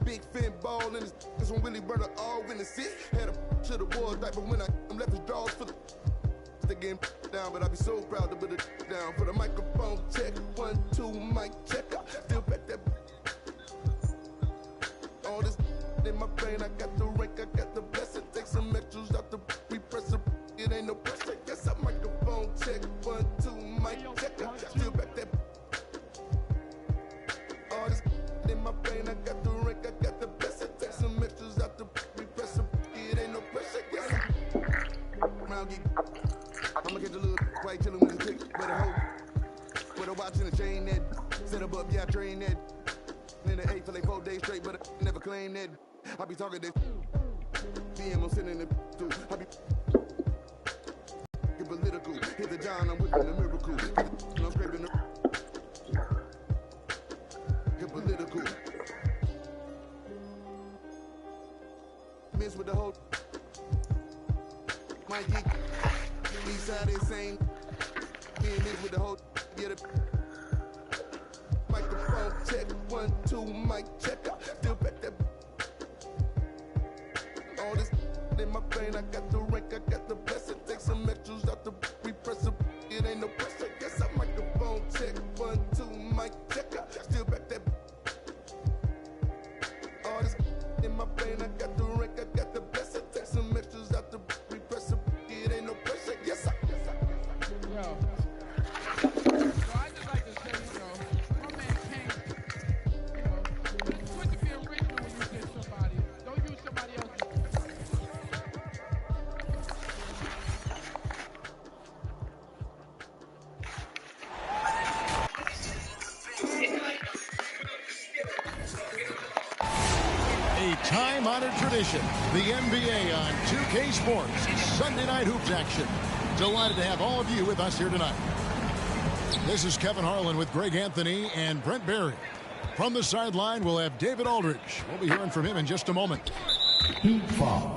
big fin ball in his one really burn her all in the seat. Had a to the wall diaper when I'm left his drawers for the game down, but I be so proud to put it down. For the microphone check, 1, 2, mic check. I still back that all this in my brain. I got the rank, I got the blessing. Take some extras out the repress. It ain't no pressure. Yes, I microphone check, 1, 2, mic check. I still back that all this in my brain. I got the rank, I got the blessing. Take some extras out the repress. It ain't no pressure. Yes, round geek. I'ma catch a little white chillin' with a chick, but a hoe. With a watch and a chain that set up, yeah, I train that. In the 8 for like 4 days straight, but I never claim that. I be talking this. DM, I'm sitting in the dude. I be get political. Hit the John, I'm whipping the miracle. I'm scraping the get political. Miss with the whole my geek. East side insane. Me and this with the whole get it. Microphone check, 1, 2, mic check. I still back that all this in my brain. I got the rank, I got the blessing. Take some extras out the repress. It ain't no pressure. Yes, I microphone check, 1, 2, mic check. I still back that all this in my brain. I got the rank, I got the blessing. Take some extras out the repress. It ain't no pressure. Yes, I. Yo. So I just like to say, my man King, it's good to be original when you get somebody. Don't use somebody else's. A time-honored tradition, the NBA on 2K Sports, Sunday night hoops action. Delighted to have all of you with us here tonight. This is Kevin Harlan with Greg Anthony and Brent Barry. From the sideline, we'll have David Aldridge. We'll be hearing from him in just a moment. Heat foul.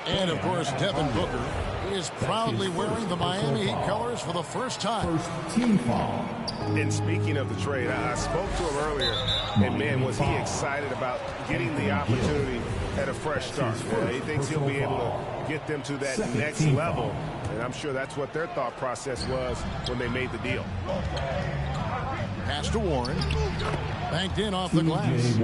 And, of course, Devin Booker is proudly wearing the Miami Heat colors for the first time. First team foul. And speaking of the trade, I spoke to him earlier, and, man, was he excited about getting the opportunity at a fresh start. He thinks he'll be able to get them to that next level, and I'm sure that's what their thought process was when they made the deal. Pass to Warren. Banked in off the glass.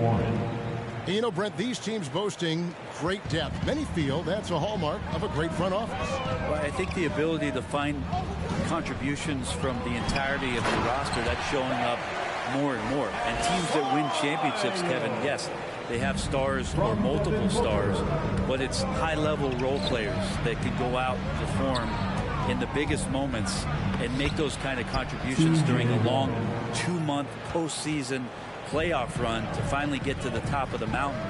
You know, Brent, these teams boasting great depth. Many feel that's a hallmark of a great front office. Well, I think the ability to find contributions from the entirety of the roster, that's showing up more and more. And teams that win championships, Kevin, yes, they have stars or multiple stars, but it's high-level role players that can go out and perform in the biggest moments and make those kind of contributions during a long 2-month postseason playoff run to finally get to the top of the mountain.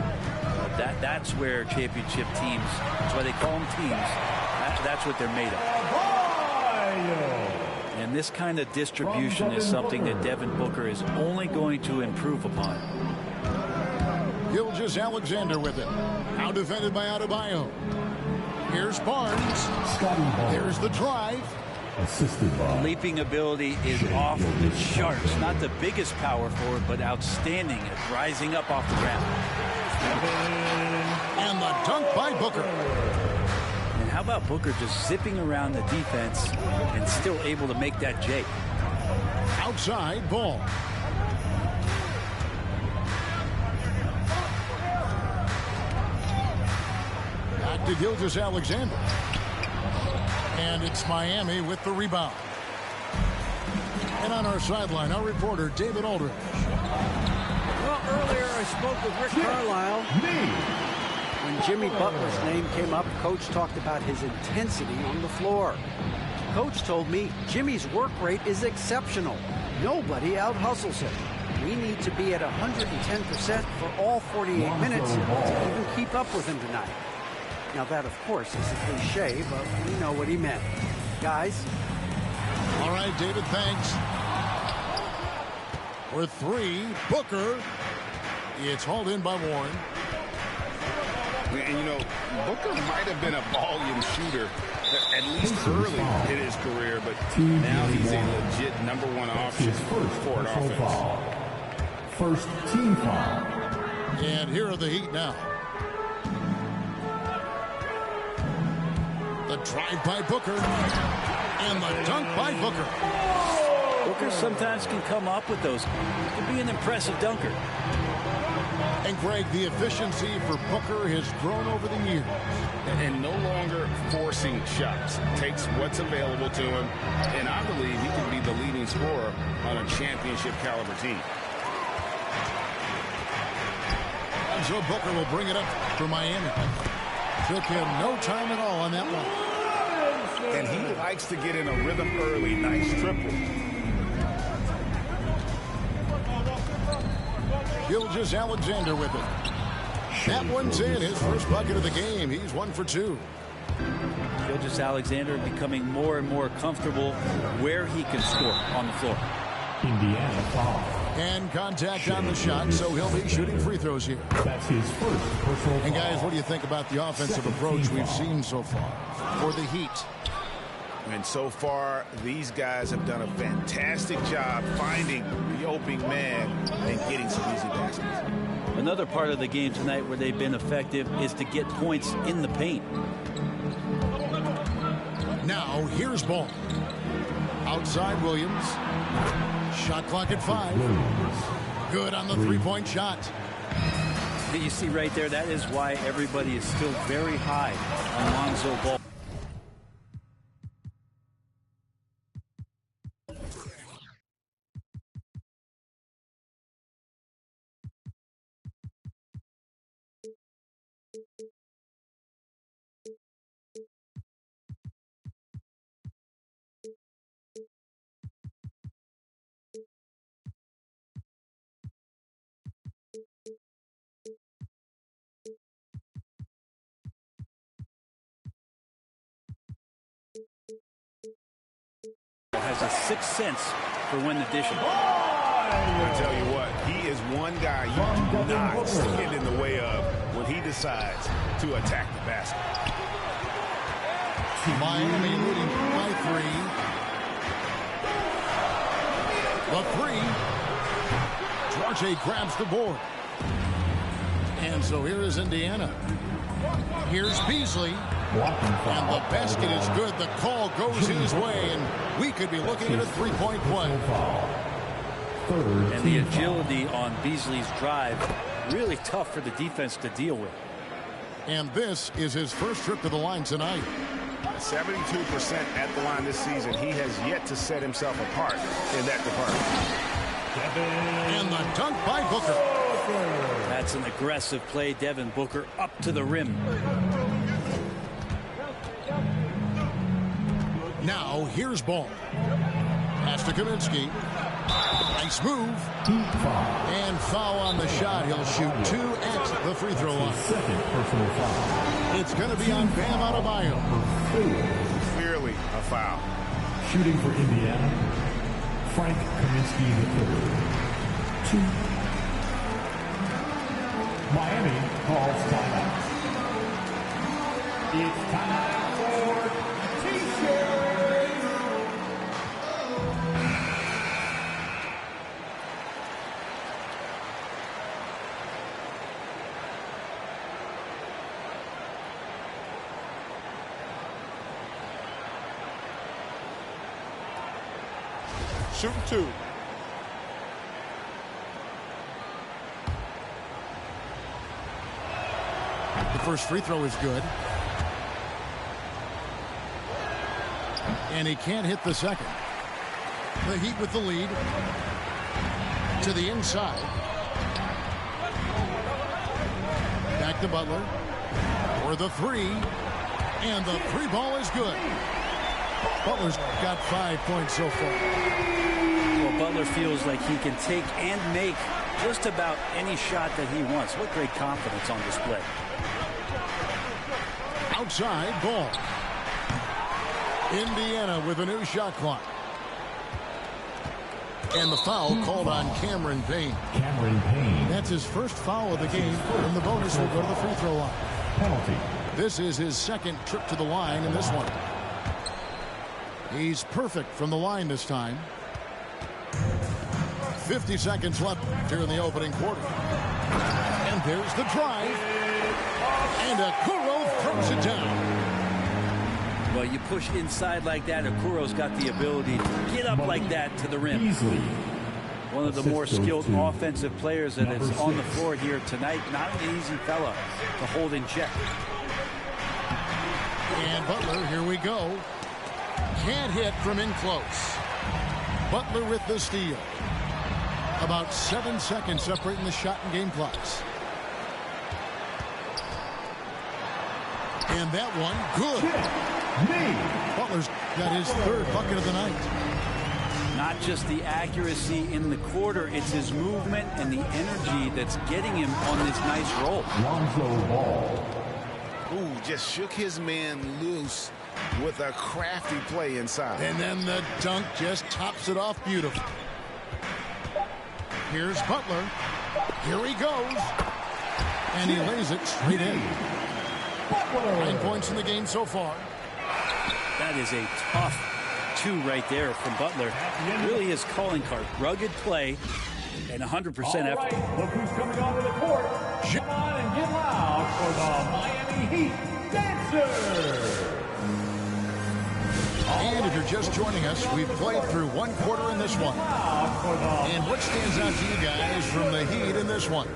That's where championship teams, that's why they call them teams, that's what they're made of. And this kind of distribution is something that Devin Booker is only going to improve upon. Gilgeous-Alexander with it. Now defended by Adebayo. Here's Barnes. There's the drive. Leaping ability is off the charts. Not the biggest power forward, but outstanding at rising up off the ground. And the dunk by Booker. And how about Booker just zipping around the defense and still able to make that J? Outside ball. Back to Gilgeous-Alexander. And it's Miami with the rebound. And on our sideline, our reporter, David Aldridge. Well, earlier I spoke with Rick Carlisle. When Jimmy Butler's name came up, Coach talked about his intensity on the floor. Coach told me Jimmy's work rate is exceptional. Nobody out-hustles him. We need to be at 110% for all 48 minutes to even keep up with him tonight. Now that, of course, is a cliche, but we know what he meant. Guys? All right, David, thanks. For three, Booker. It's hauled in by Warren. And, you know, Booker might have been a volume shooter, at least early in his career, but now he's a legit #1 option for an offense. First team foul. And here are the Heat now. The drive by Booker. And the dunk by Booker. Booker sometimes can come up with those. He can be an impressive dunker. And Greg, the efficiency for Booker has grown over the years. And no longer forcing shots. Takes what's available to him. And I believe he can be the leading scorer on a championship caliber team. And so Booker will bring it up for Miami. Took him no time at all on that one. And he likes to get in a rhythm early. Nice triple. Gilgeous-Alexander with it. That one's in. His first bucket of the game. He's 1 for 2. Gilgeous-Alexander becoming more and more comfortable where he can score on the floor. Indiana foul. And contact on the shot, so he'll be shooting free throws here. That's his first personal foul. And guys, what do you think about the offensive approach we've seen so far for the Heat? And so far, these guys have done a fantastic job finding the opening man and getting some easy baskets. Another part of the game tonight where they've been effective is to get points in the paint. Now, here's Ball. Outside Williams. Shot clock at 5. Good on the three-point shot. You see right there, that is why everybody is still very high on Lonzo Ball. Has a sixth sense for when the dish is. I tell you what, he is one guy you do not stand in the way of when he decides to attack the basket. Miami leading by 3. The 3. Duarte grabs the board. And so here is Indiana. Here's Beasley. And the basket is good. The call goes his way, and we could be looking at a three-point play. And the agility on Beasley's drive, really tough for the defense to deal with. And this is his first trip to the line tonight. 72% at the line this season. He has yet to set himself apart in that department. And the dunk by Booker. That's an aggressive play. Devin Booker up to the rim. Now, here's Ball. Pass to Kaminsky. Nice move. And foul on the shot. He'll shoot 2 at the free throw line. Second personal foul. It's going to be on Bam Adebayo. Clearly a foul. Shooting for Indiana, Frank Kaminsky III. 2. Miami calls timeout. It's time for T-shirt. Shooting 2. The first free throw is good. And he can't hit the second. The Heat with the lead. To the inside. Back to Butler. For the 3. And the 3 ball is good. Butler's got 5 points so far. Well, Butler feels like he can take and make just about any shot that he wants. What great confidence on display. Outside Ball. Indiana with a new shot clock. And the foul called on Cameron Payne. Cameron Payne. That's his first foul of the game, and the bonus will go to the free throw line. Penalty. This is his second trip to the line in this one. He's perfect from the line this time. 50 seconds left here in the opening quarter. And there's the drive. And Okoro throws it down. Well, you push inside like that, Okuro's got the ability to get up like that to the rim. Beasley. One of the more skilled offensive players that is on the floor here tonight. Not an easy fella to hold in check. And Butler, here we go. Can't hit from in close. Butler with the steal. About 7 seconds separating the shot and game clocks. And that one, good. Butler's got his third bucket of the night. Not just the accuracy in the quarter, it's his movement and the energy that's getting him on this nice roll. Lonzo Ball. Ooh, just shook his man loose with a crafty play inside. And then the dunk just tops it off beautiful. Here's Butler. Here he goes. And he lays it straight in. 9 points in the game so far. That is a tough two right there from Butler. Really his calling card. Rugged play and 100% effort. Right, look who's coming onto the court. Come on and get loud for the Miami Heat Dancers. And if you're just joining us, we've played through one quarter in this one. And what stands out to you guys from the Heat in this one?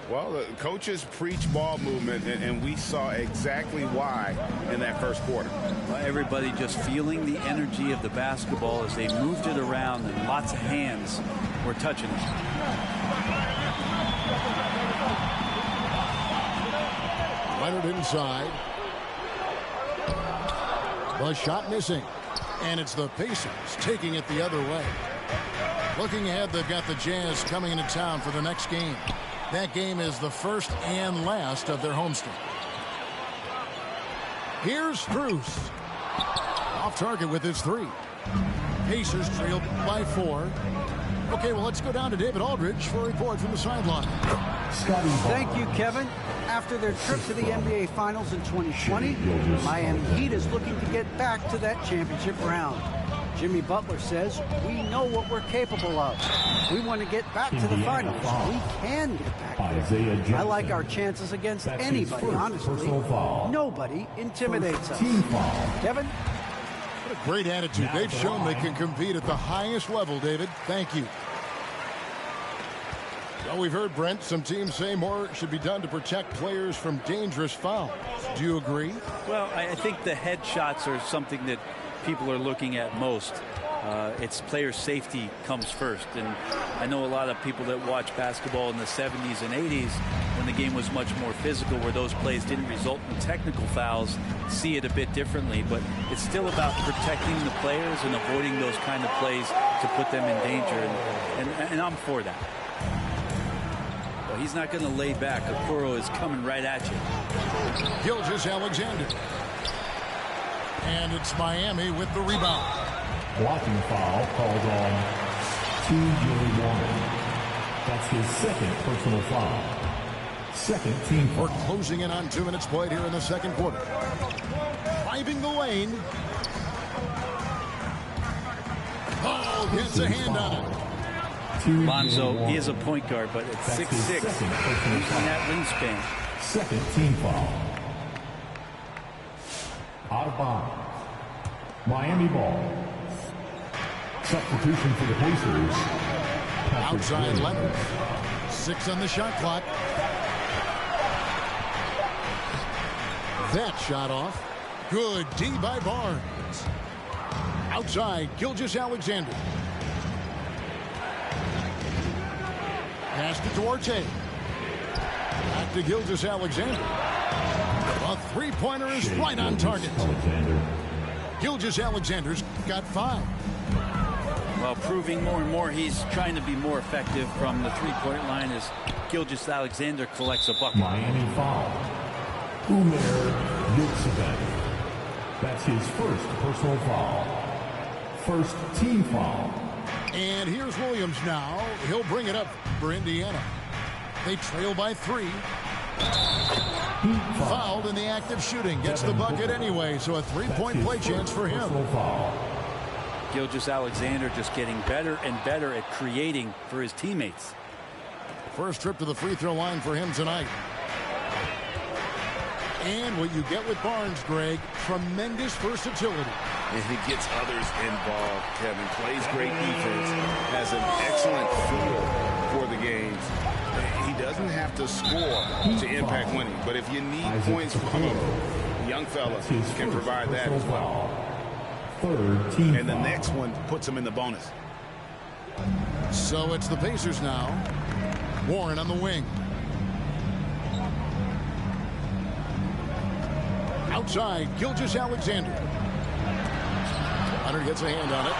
Well, the coaches preach ball movement, and we saw exactly why in that first quarter. Well, everybody just feeling the energy of the basketball as they moved it around, and lots of hands were touching it. Leonard inside. The shot missing. And it's the Pacers taking it the other way. Looking ahead, they've got the Jazz coming into town for the next game. That game is the first and last of their homestand. Here's Strus. Off target with his three. Pacers trailed by 4. Okay, well, let's go down to David Aldridge for a report from the sideline. Thank you, Kevin. After their trip to the NBA Finals in 2020, Miami Heat is looking to get back to that championship round. Jimmy Butler says, we know what we're capable of. We want to get back to the finals. We can get back there. I like our chances against anybody, honestly. Nobody intimidates us. Kevin? What a great attitude. They've shown they can compete at the highest level, David. Thank you. Well, we've heard, Brent, some teams say more should be done to protect players from dangerous fouls. Do you agree? Well, I think the head shots are something that people are looking at most. It's player safety comes first. And I know a lot of people that watch basketball in the 70s and 80s when the game was much more physical, where those plays didn't result in technical fouls, see it a bit differently. But it's still about protecting the players and avoiding those kind of plays to put them in danger. And I'm for that. Well, he's not going to lay back. Okoro is coming right at you. Gilgeous-Alexander. And it's Miami with the rebound. Blocking foul called on Jimmy Warren. That's his second personal foul. Second team foul. We're closing in on 2 minutes played here in the second quarter. Driving the lane. Oh, gets a hand on it. Lonzo is a point guard, but at 6'6", using that wingspan. Second team foul. Out of bounds. Miami ball. Substitution for the Pacers. Outside Leonard. 6 on the shot clock. That shot off. Good D by Barnes. Outside Gilgeous-Alexander. Pass to Duarte. Back to Gilgeous-Alexander. A three-pointer is right on target. Gilgeous-Alexander's got 5. Well, proving more and more he's trying to be more effective from the three-point line as Gilgeous-Alexander collects a bucket. Miami foul. Umer Yurtseven. That's his first personal foul. First team foul. And here's Williams now. He'll bring it up for Indiana. They trail by 3. Fouled in the act of shooting. Gets the bucket anyway, so a 3-point play chance for him. Gilgeous-Alexander just getting better and better at creating for his teammates. First trip to the free throw line for him tonight. And what you get with Barnes, Greg, tremendous versatility. And he gets others involved, Kevin. Plays great defense, has an excellent feel for the games. He doesn't have to score to impact winning, but if you need points from him, young fella can provide that as well. And the next one puts him in the bonus. So it's the Pacers now. Warren on the wing. Outside, Gilgeous-Alexander. Hunter gets a hand on it.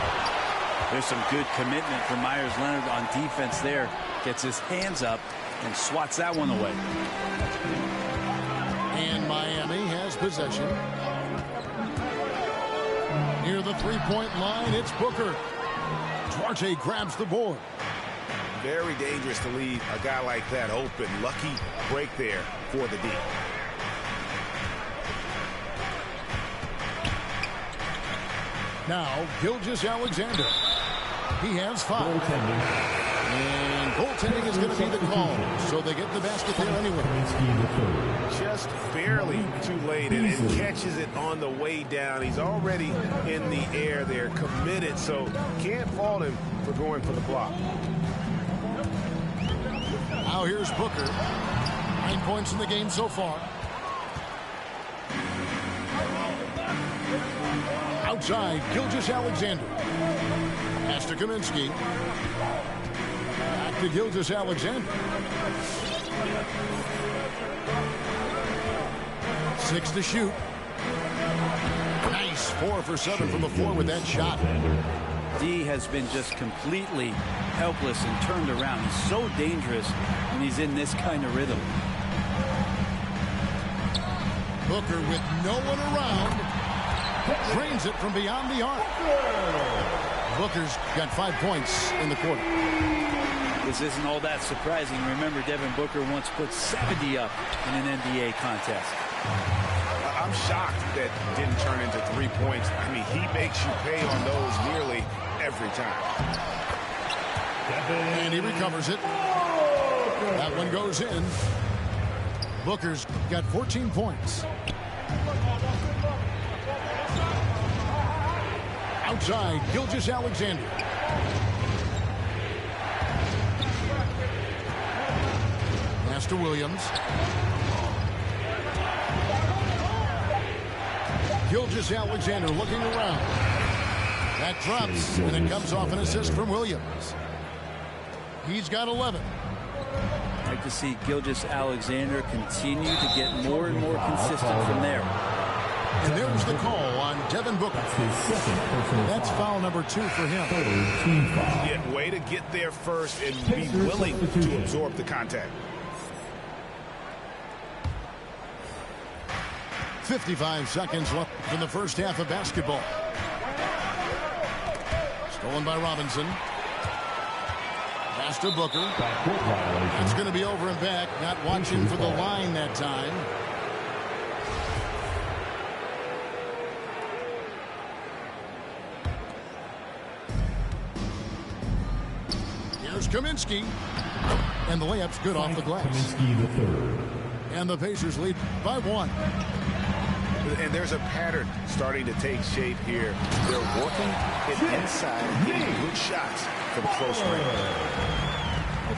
There's some good commitment from Myers Leonard on defense there. Gets his hands up and swats that one away. And Miami has possession. Near the three-point line, it's Booker. Duarte grabs the board. Very dangerous to leave a guy like that open. Lucky break there for the D. Now, Gilgeous-Alexander. He has 5. And goaltending is going to be the call. So they get the basket there anyway. Just barely too late, and it catches it on the way down. He's already in the air there, committed, so can't fault him for going for the block. Now here's Booker. 9 points in the game so far. Outside, Gilgeous-Alexander. Pass to Kaminsky. Back to Gilgeous-Alexander. 6 to shoot. Nice 4 for 7 from the floor with that shot. D has been just completely helpless and turned around. He's so dangerous when he's in this kind of rhythm. Booker with no one around. Drains it from beyond the arc. Booker's got 5 points in the quarter. This isn't all that surprising. Remember, Devin Booker once put 70 up in an NBA contest. I'm shocked that didn't turn into 3 points. I mean, he makes you pay on those nearly every time. And he recovers it. That one goes in. Booker's got 14 points. Outside, Gilgeous-Alexander. Pass to Williams. Gilgeous-Alexander looking around. That drops, and it comes off an assist from Williams. He's got 11. I'd like to see Gilgeous-Alexander continue to get more and more consistent from there. And there's the call on Devin Booker. That's foul number 2 for him. Yeah, way to get there first and be willing to absorb the contact. 55 seconds left in the first half of basketball. Stolen by Robinson. Pass to Booker. It's going to be over and back. Not watching for the line that time. Here's Kaminsky. And the layup's good off the glass. Kaminsky the third. And the Pacers lead by 1. And there's a pattern starting to take shape here. They're working it inside and getting good shots from close range.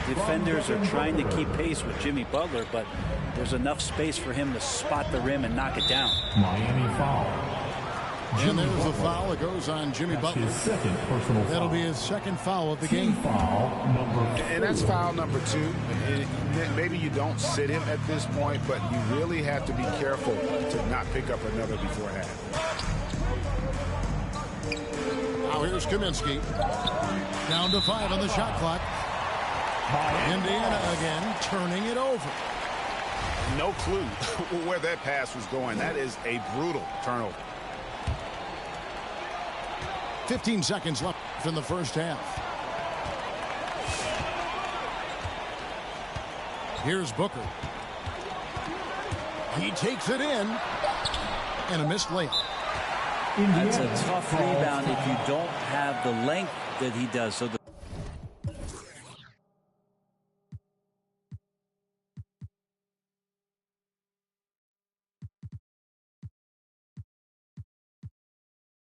The defenders are trying to keep pace with Jimmy Butler, but there's enough space for him to spot the rim and knock it down. Miami foul. And there's a foul. It goes on Jimmy Butler. His second personal foul. That'll be his second foul of the game. Foul number 4. And that's foul number 2. Maybe you don't sit him at this point, but you really have to be careful to not pick up another before half. Now here's Kaminsky. Down to 5 on the shot clock. Indiana again turning it over. No clue where that pass was going. That is a brutal turnover. 15 seconds left in the first half. Here's Booker. He takes it in. And a missed layup. That's a tough rebound if you don't have the length that he does. So the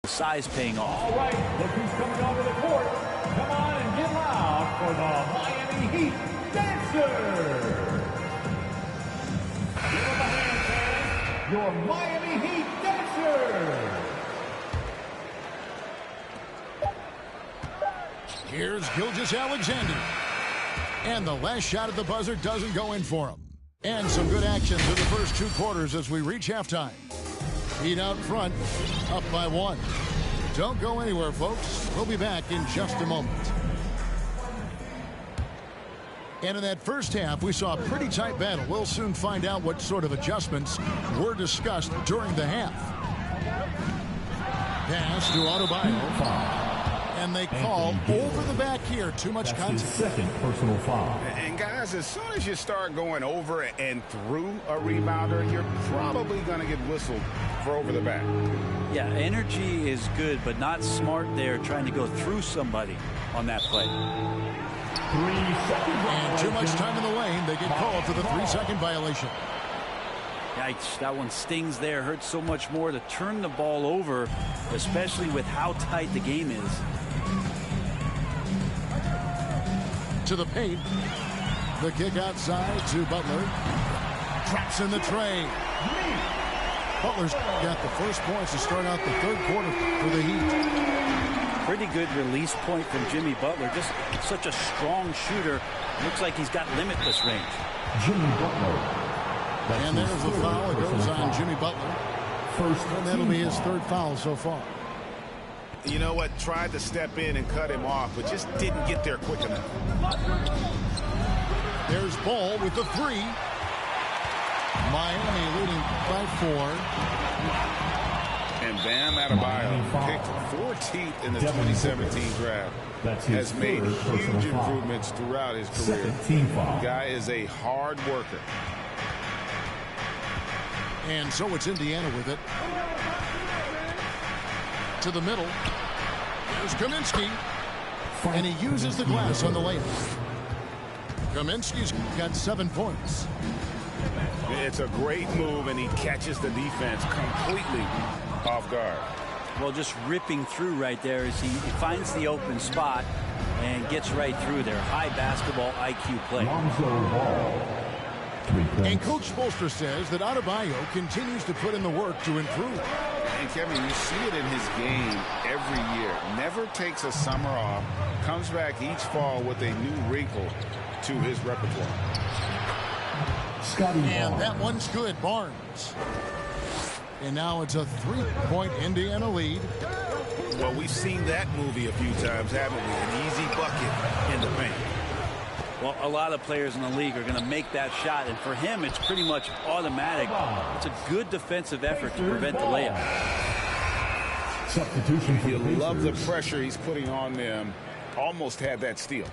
size paying off. All right, look who's coming onto the court. Come on and get loud for the Miami Heat Dancers. Give them a hand, fans. Your Miami Heat Dancers. Here's Gilgeous-Alexander. And the last shot at the buzzer doesn't go in for him. And some good action through the first 2 quarters as we reach halftime. Heat out front, up by 1. Don't go anywhere, folks. We'll be back in just a moment. And in that first half, we saw a pretty tight battle. We'll soon find out what sort of adjustments were discussed during the half. Pass to Adebayo. And they call over the back here. Too much contact. That's his second personal foul. And guys, as soon as you start going over and through a rebounder, you're probably going to get whistled for over the back. Yeah, energy is good, but not smart there trying to go through somebody on that play. 3 seconds. And too much time in the lane. They get called for the 3-second violation. Yikes, that one stings there. Hurts so much more to turn the ball over, especially with how tight the game is. To the paint. The kick outside to Butler. Traps in the tray. Butler's got the first points to start out the 3rd quarter for the Heat. Pretty good release point from Jimmy Butler. Just such a strong shooter. Looks like he's got limitless range. Jimmy Butler. And there's the foul. It goes on Jimmy Butler. And that'll be his 3rd foul so far. You know what? Tried to step in and cut him off, but just didn't get there quick enough. There's Ball with the 3. Miami leading by 4. And Bam Adebayo picked 14th in the 2017 draft. Has made huge improvements throughout his career. The guy is a hard worker. And so it's Indiana with it. To the middle. There's Kaminsky. And he uses the glass on the layup. Kaminsky's got 7 points. It's a great move, and he catches the defense completely off guard. Well, just ripping through right there as he finds the open spot and gets right through there. High basketball IQ play. And Coach Spoelstra says that Adebayo continues to put in the work to improve. And Kevin, you see it in his game every year. Never takes a summer off. Comes back each fall with a new wrinkle to his repertoire. And that one's good, Barnes. And now it's a 3-point Indiana lead. Well, we've seen that movie a few times, haven't we? An easy bucket in the paint. Well, a lot of players in the league are going to make that shot, and for him, it's pretty much automatic. It's a good defensive effort to prevent the layup. Substitution for you love the pressure he's putting on them. Almost had that steal.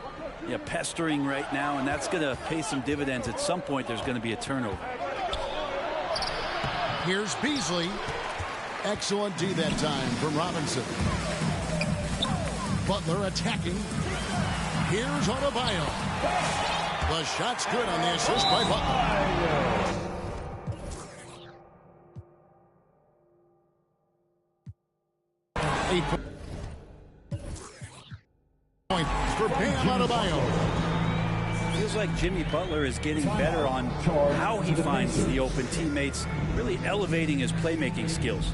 Yeah, pestering right now, and that's going to pay some dividends. At some point, there's going to be a turnover. Here's Beasley. Excellent D that time from Robinson. Butler attacking. Here's Adebayo. The shot's good on the assist by Butler. 8 points for Bam Adebayo. Feels like Jimmy Butler is getting better on how he finds the open teammates, really elevating his playmaking skills.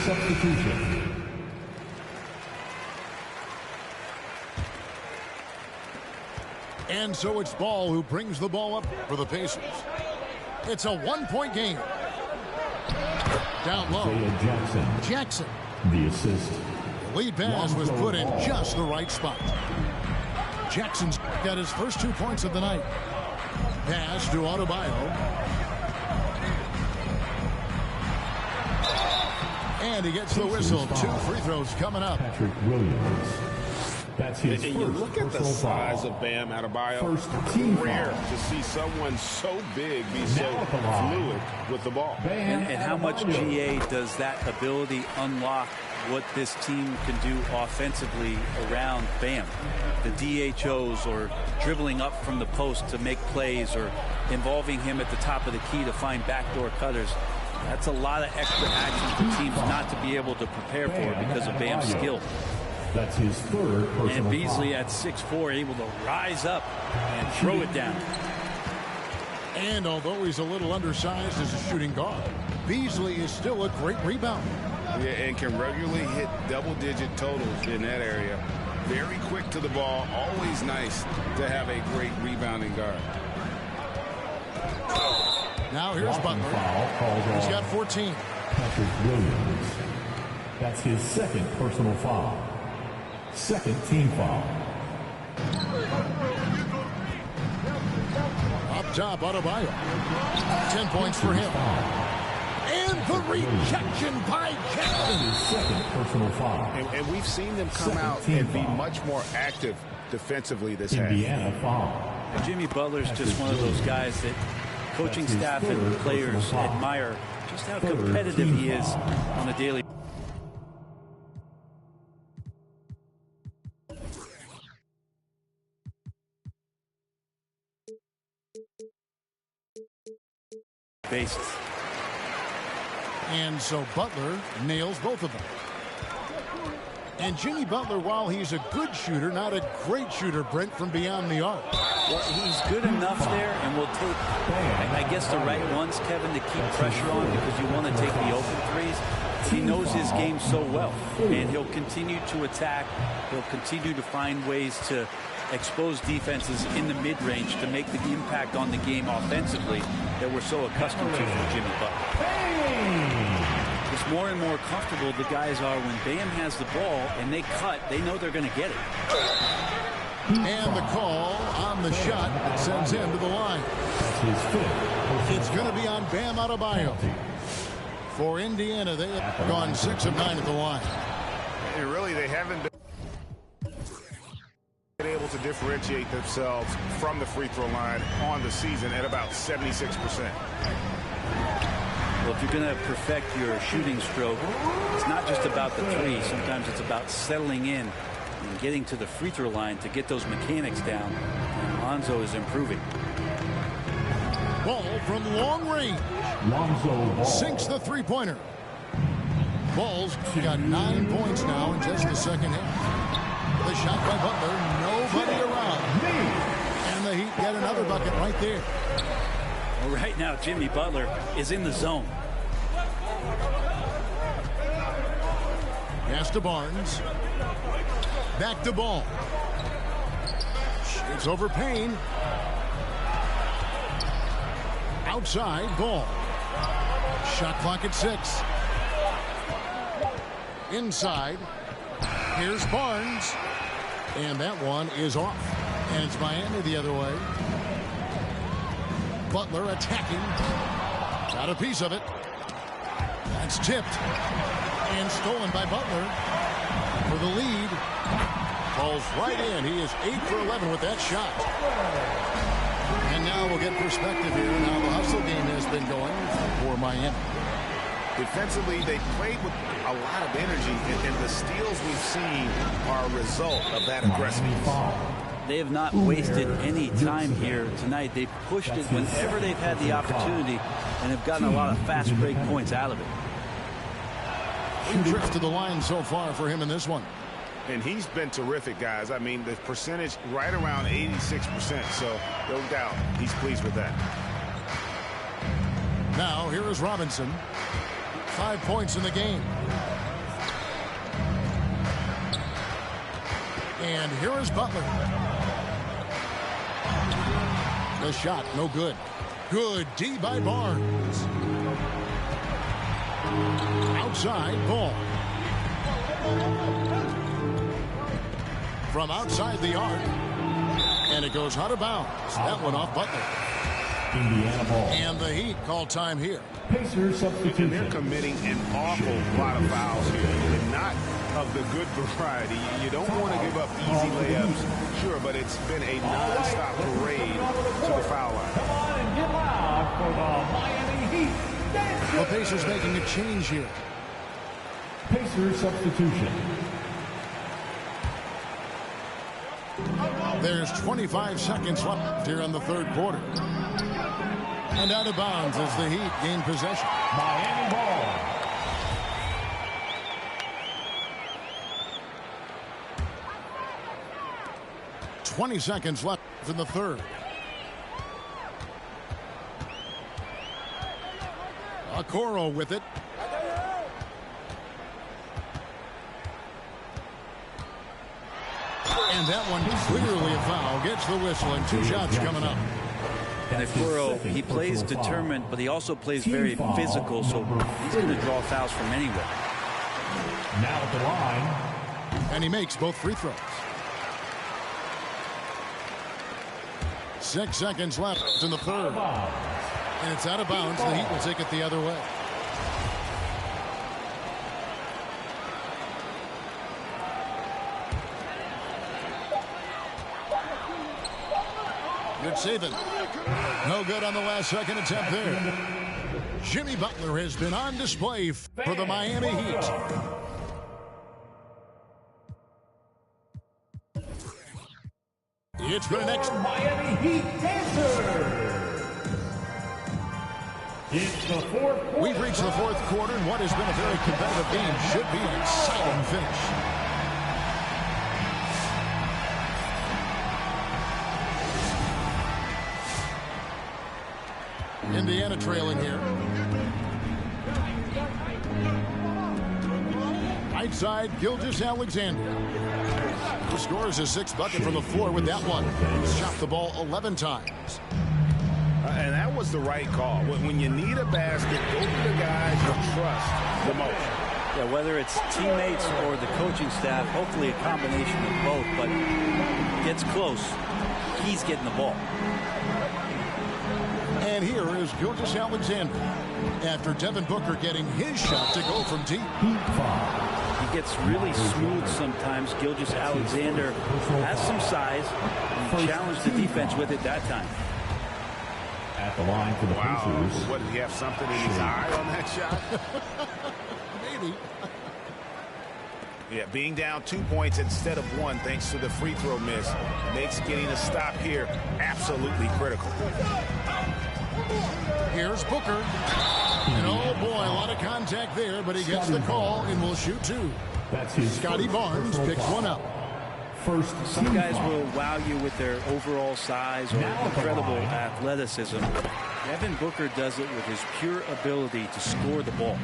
Substitution. And so it's Ball who brings the ball up for the Pacers. It's a 1-point game. Down low. Jackson. The assist. The lead pass was put in just the right spot. Jackson's got his first 2 points of the night. Pass to Adebayo. And he gets the whistle. 2 free throws coming up. Patrick Williams. That's his And you look at the size of Bam Adebayo. First team Rare foul. to see someone so big be so fluid with the ball. And how much GA does that ability unlock what this team can do offensively around Bam? The DHOs or dribbling up from the post to make plays or involving him at the top of the key to find backdoor cutters. That's a lot of extra action for teams not to be able to prepare for because of Bam's skill. That's his third personal And Beasley foul. at 6'4", able to rise up and throw it down. And although he's a little undersized as a shooting guard, Beasley is still a great rebounder. Yeah, and can regularly hit double-digit totals in that area. Very quick to the ball. Always nice to have a great rebounding guard. Now here's Blocking Butler. foul called He's on got 14. Patrick Williams. That's his second personal foul. Second team foul. Up top, Adebayo. 10 points for him. And the rejection by Jackson. His second personal foul. And we've seen them come Second out team and be foul. much more active defensively this half. Indiana foul. Jimmy Butler's just one of those guys that coaching That's his staff and third players personal foul. admire just how Third competitive team he is foul. on a daily. Basis. And so Butler nails both of them. And Jimmy Butler, while he's a good shooter, not a great shooter, Brent, from beyond the arc. Well, he's good enough there and will take, I guess, the right ones, Kevin, to keep pressure on because you want to take the open threes. He knows his game so well, and he'll continue to attack. He'll continue to find ways to expose defenses in the mid-range to make the impact on the game offensively that we're so accustomed to from Jimmy Butler. It's more and more comfortable the guys are when Bam has the ball and they cut, they know they're going to get it. And the call on the shot that sends him to the line. That's his fifth. It's going to be on Bam Adebayo. For Indiana, they have gone 6 of 9 at the line. And really, they haven't been able to differentiate themselves from the free throw line on the season at about 76%. Well, if you're going to perfect your shooting stroke, it's not just about the three. Sometimes it's about settling in and getting to the free throw line to get those mechanics down. And Lonzo is improving. Ball from long range. Lonzo Ball. Sinks the three-pointer. Ball's got 9 points now in just the second half. The shot by Butler, nobody around. And the Heat get another bucket right there. Well, right now, Jimmy Butler is in the zone. Pass to Barnes. Back to Ball. It's over Payne. Outside, Ball. Shot clock at 6. Inside. Here's Barnes. And that one is off. And it's Miami the other way. Butler attacking. Got a piece of it. That's tipped. And stolen by Butler. For the lead. Falls right in. He is 8 for 11 with that shot. And now we'll get perspective here. Now the hustle game has been going for Miami. Defensively, they played with a lot of energy, and the steals we've seen are a result of that aggressiveness. They have not wasted any time here tonight. They've pushed it whenever they've had the opportunity and have gotten a lot of fast break points out of it. 2 trips to the line so far for him in this one. And he's been terrific, guys. I mean, the percentage right around 86%, so no doubt he's pleased with that. Now, here is Robinson. 5 points in the game. And here is Butler. The shot, no good. Good D by Barnes. Outside, Ball. From outside the arc. And it goes out of bounds. That one off Butler. Indiana ball. And the Heat call time here. Pacers substitution. And they're committing an awful lot of fouls here, and not of the good variety. You don't want to give up easy layups, sure, but it's been a non-stop parade to the foul line. Come on and get loud for the Miami Heat. The Pacers making a change here. Pacers substitution. There's 25 seconds left here in the third quarter. And out of bounds as the Heat gain possession. Miami ball. .20 seconds left in the third. Okoro with it. And that one clearly a foul. Gets the whistle and 2 shots coming up. And Okoro, he plays determined, but he also plays very physical, so he's going to draw fouls from anywhere. Now at the line. And he makes both free throws. 6 seconds left in the third. And it's out of bounds. The Heat will take it the other way. Good saving. No good on the last second attempt there. Jimmy Butler has been on display for the Miami Heat. It's been an excellent Miami Heat dancer. It's the fourth quarter. We've reached the fourth quarter, and what has been a very competitive game should be an exciting finish. Indiana trailing here. Right side, Gilgeous-Alexander. He scores his 6th bucket from the floor with that one. He's shot the ball 11 times. And that was the right call. When you need a basket, go to the guys you trust the most. Yeah, whether it's teammates or the coaching staff, hopefully a combination of both, but gets close. He's getting the ball. And here is Gilgeous-Alexander after Devin Booker getting his shot to go from deep. He gets really smooth sometimes. Gilgeous-Alexander has some size and he challenged the defense with it that time. At the line for the Pacers. What, did he have something in his eye on that shot? Maybe. Yeah, being down 2 points instead of 1 thanks to the free throw miss makes getting a stop here absolutely critical. Here's Booker. And oh boy, a lot of contact there, but he gets the call and will shoot 2. That's his Scotty Barnes picks one up. Some guys will wow you with their overall size or incredible athleticism. Devin Booker does it with his pure ability to score the ball.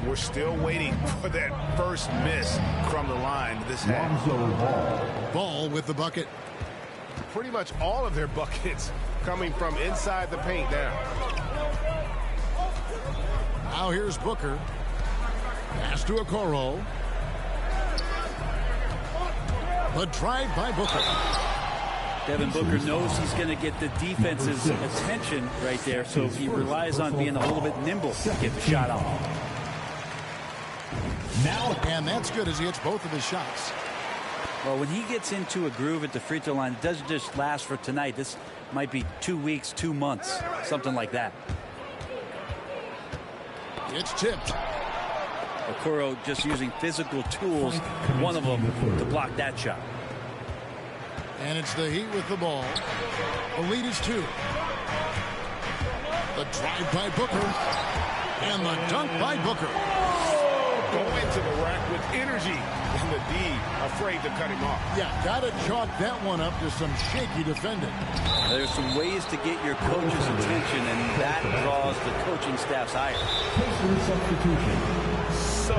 We're still waiting for that first miss from the line this half. Ball with the bucket. Pretty much all of their buckets coming from inside the paint now. Now here's Booker. Pass to Okoro. The drive by Booker. Devin Booker knows he's going to get the defense's attention right there, so he relies on being a little bit nimble to get the shot off. And that's good as he hits both of his shots. Well, when he gets into a groove at the free throw line, it doesn't just last for tonight. This might be 2 weeks, 2 months, something like that. It's tipped. Okoro just using physical tools, one of them to block that shot. And it's the Heat with the ball. The lead is 2. The drive by Booker. And the dunk by Booker. Going to the rack with energy. And the D afraid to cut him off. Yeah, got to chalk that one up to some shaky defending. There's some ways to get your coach's attention, and that draws the coaching staff's ire. So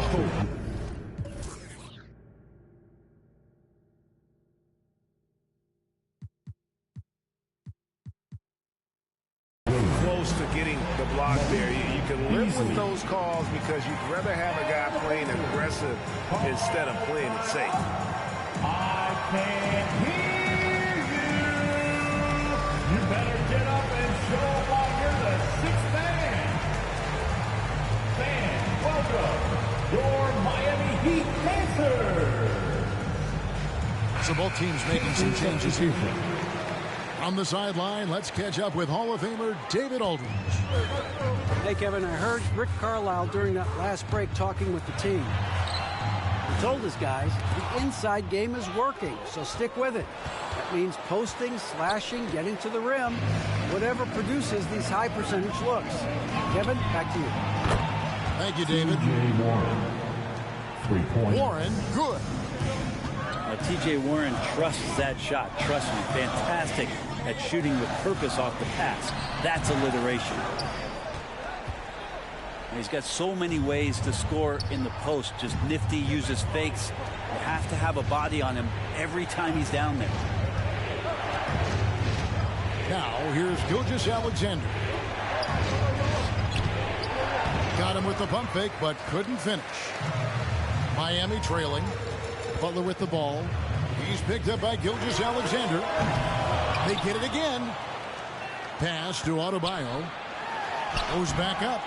close to getting the block there. You can live with those calls because you'd rather have a guy playing aggressive instead of playing it safe. I can't hear you. You better So both teams making some changes here. On the sideline, let's catch up with Hall of Famer David Aldridge. Hey, Kevin, I heard Rick Carlisle during that last break talking with the team. He told his guys the inside game is working, so stick with it. That means posting, slashing, getting to the rim, whatever produces these high percentage looks. Kevin, back to you. Thank you, David. T.J. Warren. 3-point. Warren, good. T.J. Warren trusts that shot. Trust me, fantastic at shooting with purpose off the pass. That's alliteration. And he's got so many ways to score in the post. Just nifty, uses fakes. You have to have a body on him every time he's down there. Now, here's Gilgeous-Alexander. Got him with the pump fake, but couldn't finish. Miami trailing. Butler with the ball. He's picked up by Gilgeous-Alexander. They get it again. Pass to Adebayo. Goes back up.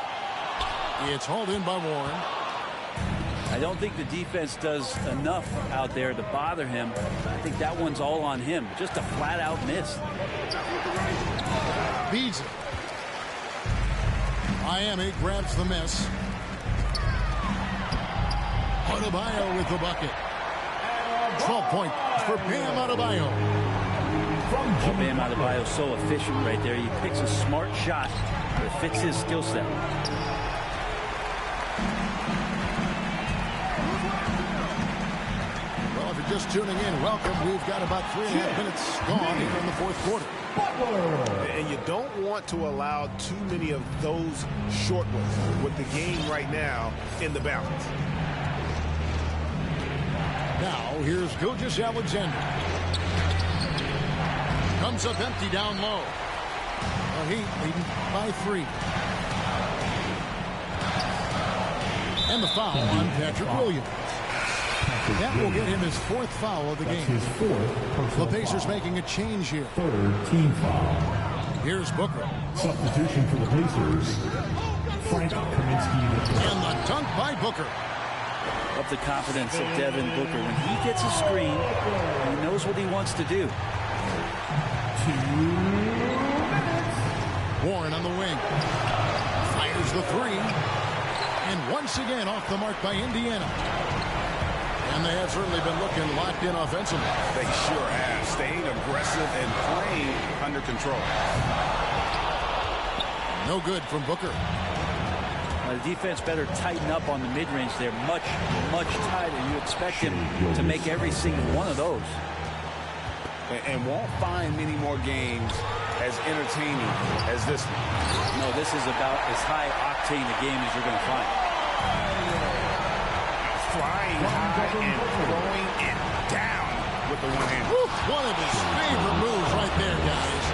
It's hauled in by Warren. I don't think the defense does enough out there to bother him. I think that one's all on him. Just a flat-out miss. Beats it. Miami grabs the miss. Adebayo with the bucket. 12 points for Bam Adebayo. Bam Adebayo so efficient right there. He picks a smart shot that fits his skill set. Well, if you're just tuning in, welcome. We've got about 3.5 minutes gone here in the fourth quarter. And you don't want to allow too many of those short ones with the game right now in the balance. Now, here's Gilgeous-Alexander. Comes up empty down low. The Heat leading by 3. And the foul on Patrick Williams. That will get him his 4th foul of the game. His 4th. The Pacers making a change here. 3rd team foul. Here's Booker. Substitution for the Pacers. Frank Kaminsky. And the dunk by Booker. Up the confidence of Devin Booker. When he gets a screen, he knows what he wants to do. 2 minutes. Warren on the wing. Fires the 3. And once again off the mark by Indiana. And they have certainly been looking locked in offensively. They sure have. Staying aggressive and playing under control. No good from Booker. The defense better tighten up on the mid-range there. Much, much tighter. You expect him to make every single one of those. And won't find many more games as entertaining as this one. No, this is about as high octane a game as you're going to find. Flying high and throwing it down with the one hand. One of his favorite moves right there, guys.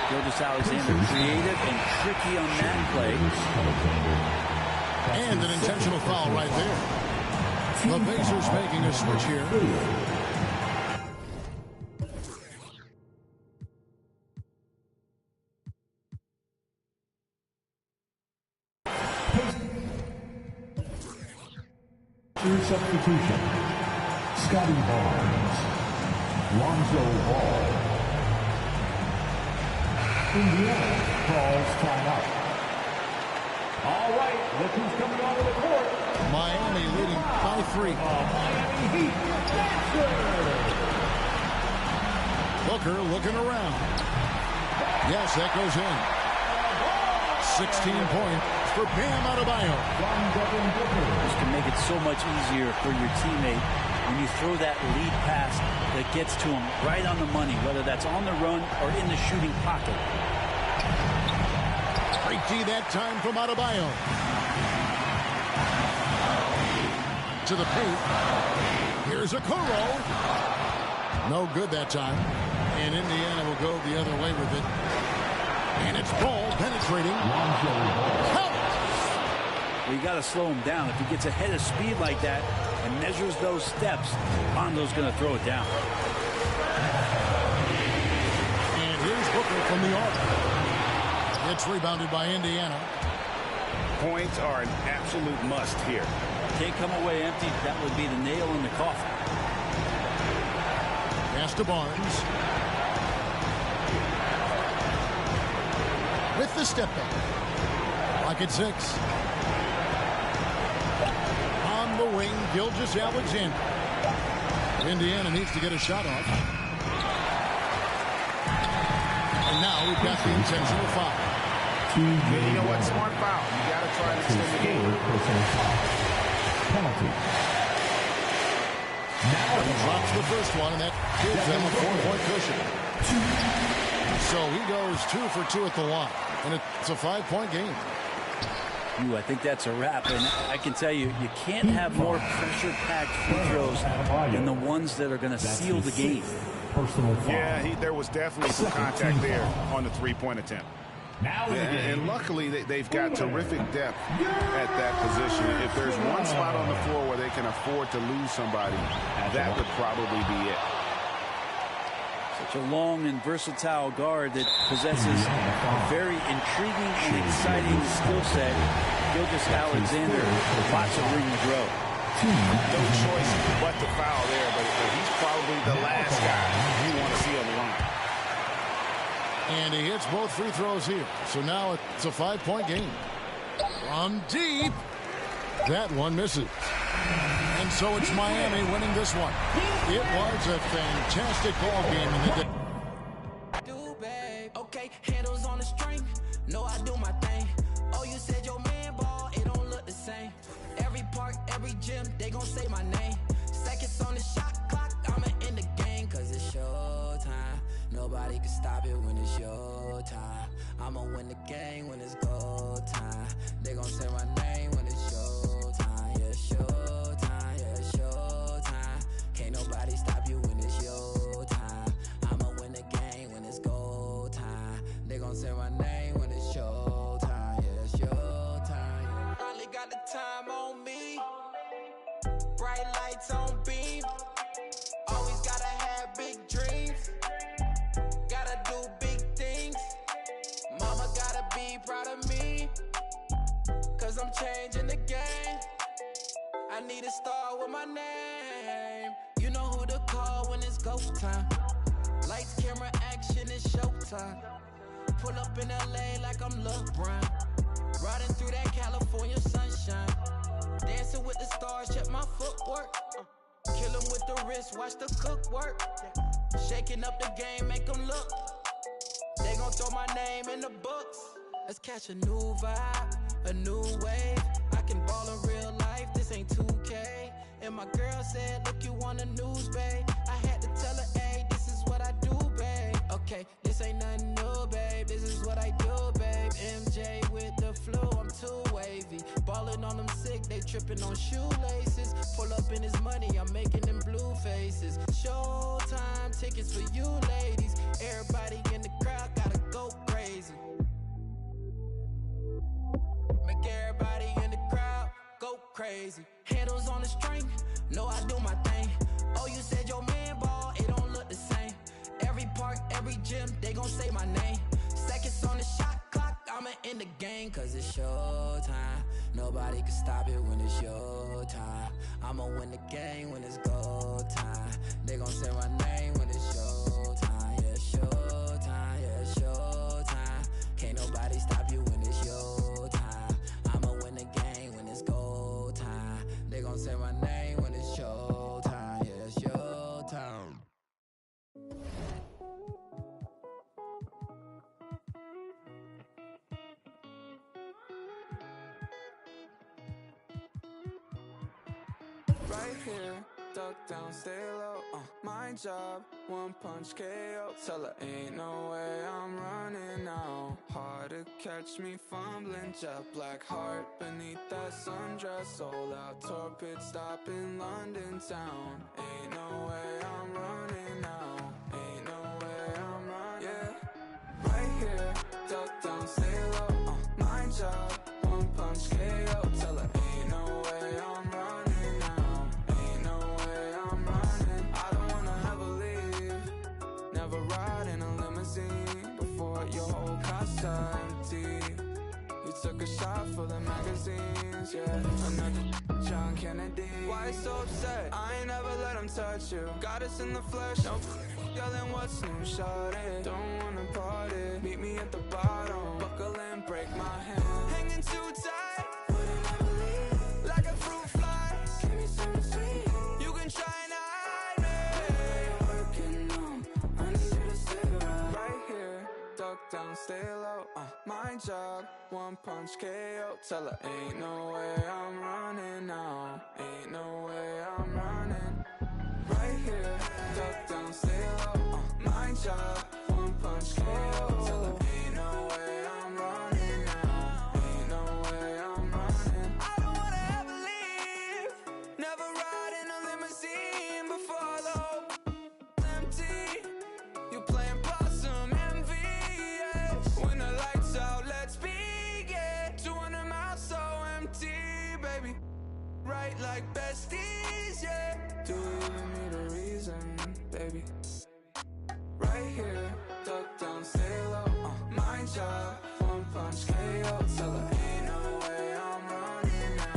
Gilgeous-Alexander creative and tricky on that play. And an intentional foul right there. The Pacers making a switch here. Substitution. Scotty Barnes. Lonzo Ball. Indiana calls timeout. All right, look who's coming onto the court. Miami leading by 3. Miami Heat. Dancer. Booker looking around. Yes, that goes in. 16 points for Bam Adebayo. This can make it so much easier for your teammate when you throw that lead pass that gets to him right on the money, whether that's on the run or in the shooting pocket. Great D that time from Adebayo. To the paint. Here's Okoro. No good that time. And Indiana will go the other way with it. And it's Ball penetrating. Count. Well, you got to slow him down. If he gets ahead of speed like that and measures those steps, Lonzo's going to throw it down. And here's Booker from the arc. It's rebounded by Indiana. Points are an absolute must here. Can't come away empty. That would be the nail in the coffin. to Barnes. With the step back. Clock at 6. On the wing, Gilgeous-Alexander. Indiana needs to get a shot off. And now we've got the intentional foul. Yeah, you know what? Smart foul. You got to try to extend the game. Penalty. Now He drops the first one, and that gives them a 4-point cushion. So he goes 2 for 2 at the line, and it's a 5-point game. I think that's a wrap, and I can tell you, you can't have more pressure-packed free throws than the ones that are going to seal the game. Yeah, there was definitely some contact there on the three-point attempt. And luckily, they've got terrific depth at that position. If there's one spot on the floor where they can afford to lose somebody, that would probably be it. Such a long and versatile guard that possesses a very intriguing and exciting skill set. Gilgeous-Alexander, lots of room to grow. No choice but to foul there, but he's probably the last guy you want to see on the line. And he hits both free throws here. So now it's a 5-point game. From deep. That one misses. And so it's Miami winning this one. It was a fantastic ball game in the day. Okay, handles on the string. No, I do my thing. Oh, you said your man ball, it don't look the same. Every park, every gym, they gon' say my name. Seconds on the shot clock, I'ma end the game, cause it's showtime. Nobody can stop it when it's your time. I'ma win the game when it's go time. They gon' say my name when it's showtime. Yeah, showtime, yeah, showtime. Can't nobody stop you when it's your time. I'ma win the game when it's go time. They gon' say my name when it's showtime. Yeah, it's showtime. Finally got the time on me. Bright lights on beam. Always gotta have big dreams. Gotta do big things. Mama gotta be proud of me. Cause I'm changing the game. I need a star with my name. You know who to call when it's go time. Lights, camera, action, it's showtime. Pull up in LA like I'm LeBron. Riding through that California sunshine. Dancing with the stars, check my footwork. Kill 'em with the wrist, watch the cook work. Shaking up the game, make them look. They gon' throw my name in the books. Let's catch a new vibe, a new wave. I can ball in real life, this ain't 2K. And my girl said, look, you on the news, babe. I had to tell her, hey, this is what I do, babe. Okay, this ain't nothing new, babe. This is what I do, babe. MJ with the flu, I'm too wavy. Ballin' on them sick, they trippin' on shoelaces. Pull up in his money, I'm making them blue faces. Showtime tickets for you ladies. Everybody in the crowd gotta go crazy. Make everybody in the crowd go crazy. Handles on the string, no, I do my thing. Oh, you said your man ball, it don't look the same. Every park, every gym, they gon' say my name. Seconds on the shot clock, I'ma end the game, cause it's showtime. Nobody can stop it when it's your time. I'ma win the game when it's go time. They gon' say my name when it's showtime. Yeah, showtime, yeah, showtime. Can't nobody stop you when it's your time. I'ma win the game when it's go time. They gon' say my name when it's showtime. Yeah, it's showtime. Right here, duck down, stay low, my job, one punch KO. Tell her ain't no way I'm running now. Hard to catch me fumbling, jet black heart beneath that sundress. Sold out tour pit stop in London town. Ain't no way I'm running now. Ain't no way I'm running. Yeah, right here, duck down, stay low, my job, one punch KO. Tell her ain't no way I'm running. Your whole car's empty. You took a shot for the magazines, yeah. Another John Kennedy. Why so upset? I ain't never let him touch you. Got us in the flesh. No yelling what's new, shawty. Don't wanna party. Meet me at the bottom. Buckle in, break my hand. Hanging too tight. Wouldn't ever leave. Like a fruit fly. Give me something sweet. You can try and hide me. You're working on. I need you to cigarette. Right here. Duck down, stay low. My job. One punch KO. Tell her ain't no way I'm running now. Ain't no way I'm running. Right here. Duck down, stay low. My job. One punch KO. Tell her ain't no way I'm running now. Ain't no way I'm running. I don't wanna ever leave. Never ride in a limousine before though. Empty. You playing possum MV. Yeah. When the lights out, let's begin. 200 miles so empty, baby. Right like besties, yeah. Do you even need a reason, baby? Right here, duck down, stay low. My job, one punch KO. Tell her ain't no way I'm running now.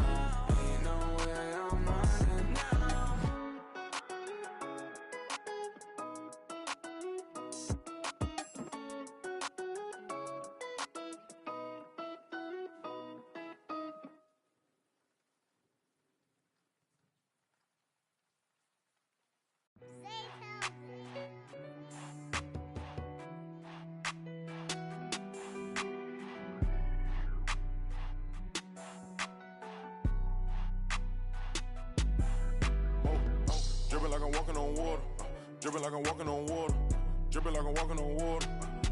Ain't no way I'm running now. Dripping like I'm walking on water. Dripping like I'm walking on water. Dripping like I'm walking on water.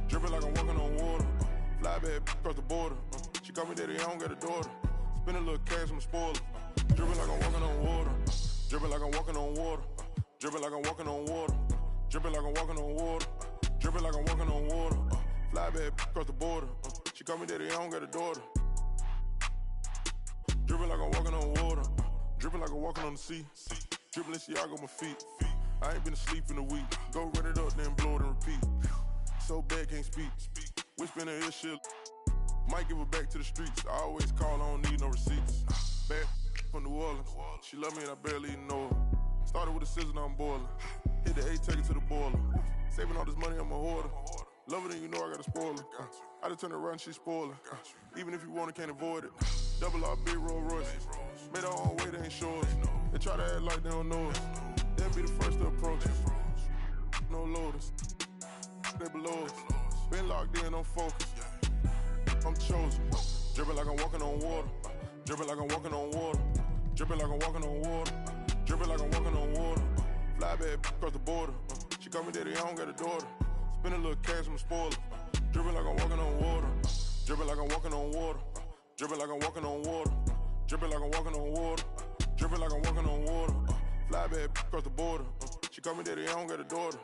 Dripping like I'm walking on water. Fly bad across the border. She call me daddy, I don't got a daughter. Spend a little cash, I'm a spoiler. Dripping like I'm walking on water. Dripping like I'm walking on water. Dripping like I'm walking on water. Dripping like I'm walking on water. Dripping like I'm walking on water. Fly bad across the border. She call me daddy, I don't got a daughter. Dripping like I'm walking on water. Dripping like I'm walking on the sea. Dripping Balenciaga on my feet. I ain't been asleep in a week. Go run it up, then blow it and repeat. So bad, can't speak. Whispering in her shit. Might give her back to the streets. I always call, I don't need no receipts. Bad from New Orleans. She love me and I barely even know her. Started with a scissors, now I'm boiling. Hit the A, take it to the boiler. Saving all this money, I'm a hoarder. Love it and you know I got a spoiler. I just turn around, she spoiler. Even if you want it, can't avoid it. Double R, big Rolls Royces. Made our own way, they ain't sure. They try to act like they don't know us. They'll be the first to approach us. No loaders. They below us. Been locked in, I'm focused. I'm chosen. Dripping like I'm walking on water. Dripping like I'm walking on water. Dripping like I'm walking on water. Dripping like I'm walking on water. Fly bad across the border. She call me daddy, I don't got a daughter. Spend a little cash, I'm a spoiler. Dripping like I'm walking on water. Dripping like I'm walking on water. Dripping like I'm walking on water. Dripping like I'm walking on water. Dripping like I'm walking on water. Fly bad across the border. She call me daddy, I don't got a daughter.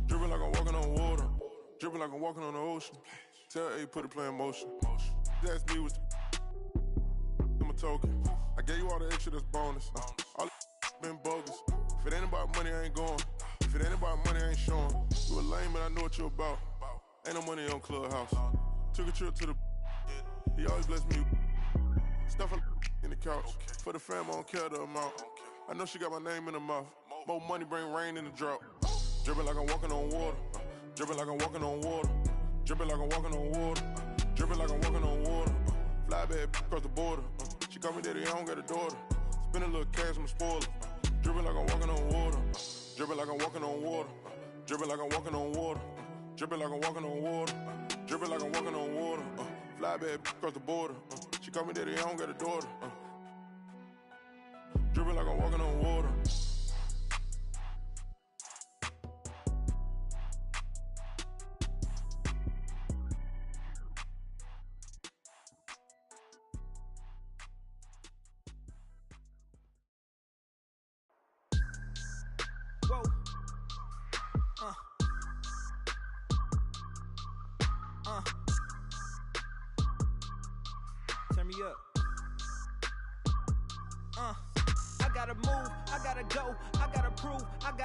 Dripping like I'm walking on water. Dripping like I'm walking on the ocean. Tell A, put a play in motion. Ask me what's my token. I gave you all the extra, that's bonus. All been bogus. If it ain't about money, I ain't going. If it ain't about money, I ain't showing. You a lame, but I know what you about. Ain't no money on Clubhouse. Took a trip to the. He always bless me. Stuff in the couch. For the fam, I don't care the amount. I know she got my name in her mouth. More money bring rain in the drought. Dripping like I'm walking on water. Dripping like I'm walking on water. Dripping like I'm walking on water. Dripping like I'm walking on water. Fly bad across the border. She call me daddy, I don't got a daughter. Spend a little cash, I'm a spoiler. Dripping like I'm walking on water. Dripping like I'm walking on water. Dripping like I'm walking on water. Dripping like I'm walking on water. Dripping like I'm walking on water. Fly bad across the border. She call me daddy, I don't got a daughter. Dripping like I'm walking on water. Whoa. Turn me up. I gotta move, I gotta go.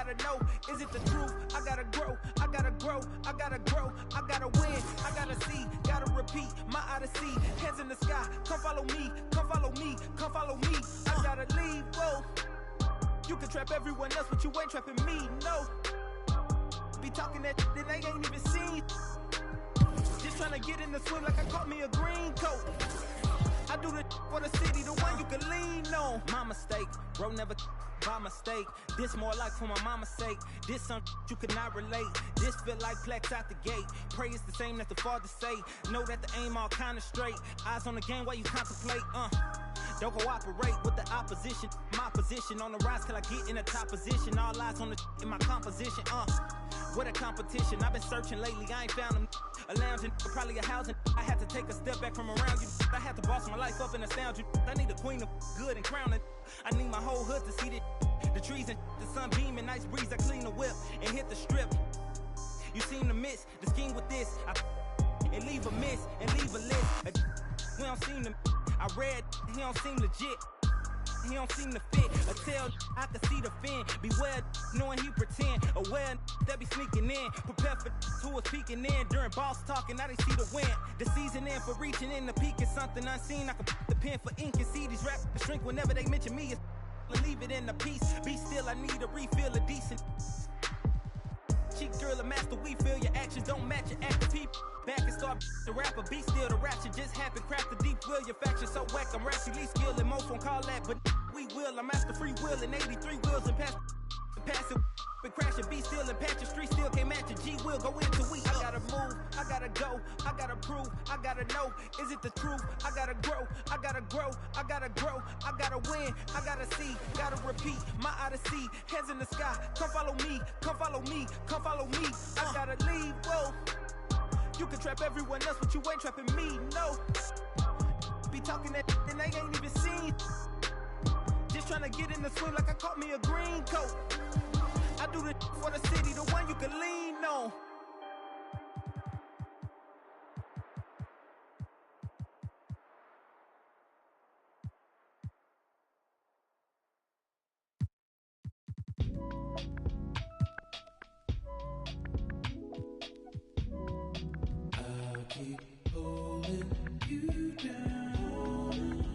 gotta know, is it the truth? I gotta grow, I gotta grow, I gotta grow, I gotta win, I gotta see, gotta repeat my odyssey. Hands in the sky, come follow me, come follow me, come follow me. I gotta leave, whoa. You can trap everyone else, but you ain't trapping me, no. Be talking that they ain't even seen. Just trying to get in the swim like I caught me a green coat. I do the for the city, the one you can lean on. My mistake, bro, never by mistake. This more like for my mama's sake. This something you could not relate. This feel like plaques out the gate. Pray it's the same that the father say. Know that the aim all kinda straight. Eyes on the game while you contemplate, Don't cooperate with the opposition. My position on the rise till I get in the top position. All eyes on the in my composition, What a competition. I've been searching lately, I ain't found them. A lounging, probably a housing. I had to take a step back from around you. I had to boss my life up and astound you. I need a queen of good and crown it. I need my whole hood to see the trees and the sun beaming, nice breeze. I clean the whip and hit the strip. You seem to miss the scheme with this. And leave a miss and leave a list. We don't seem to. I read, he don't seem legit. He don't seem to fit. A tell, I can see the fin. Beware, knowing he pretend. Aware, that be sneaking in. Prepare for who was peeking in. During boss talking, now they see the win. The season in for reaching in the peak is something unseen. I can put the pen for ink and see these rappers shrink whenever they mention me. Leave it in the piece. Be still, I need a refill of decent. Cheek girl, a master, we feel your actions don't match your active people. Back and start the rapper, be still the rapture just happened. Craft the deep will, your faction so whack. I'm rationally skilled and most won't call that, but we will. I'm master free will and 83 wheels and pass it. Been crashing, be still and patch your street still can't match your G will go into we. I gotta move, I gotta go, I gotta prove, I gotta know, is it the truth? I gotta grow, I gotta grow, I gotta grow, I gotta win, I gotta see, gotta repeat my odyssey. Hands in the sky, come follow me, come follow me, come follow me. I gotta leave, whoa. You can trap everyone else, but you ain't trapping me, no. Be talking that and they ain't even seen. Just trying to get in the swim like I caught me a green coat. I do the for the city, the one you can lean on. I'll keep holding you down,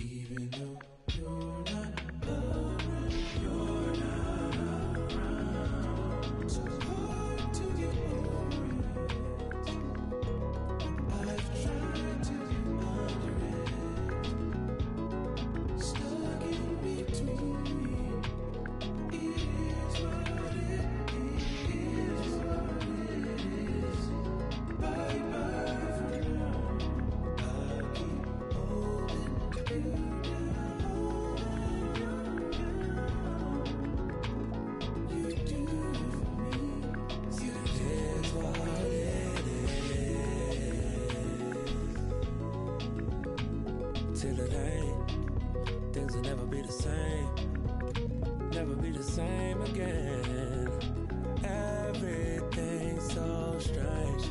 even though you're not around, so hard to get over it. I've tried to get under it, stuck in between. It is what it is, bye bye for now. I'll keep holding you down. You do for me. See, it is what it is. Till it ain't, things will never be the same. Never be the same again. Everything's so strange.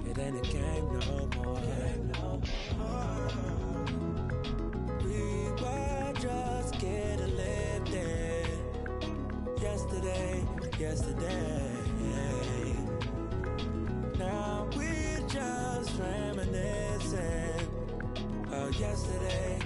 It ain't a game no more. We were just getting lifted. Yesterday. Now we're just reminiscing. Oh, yesterday.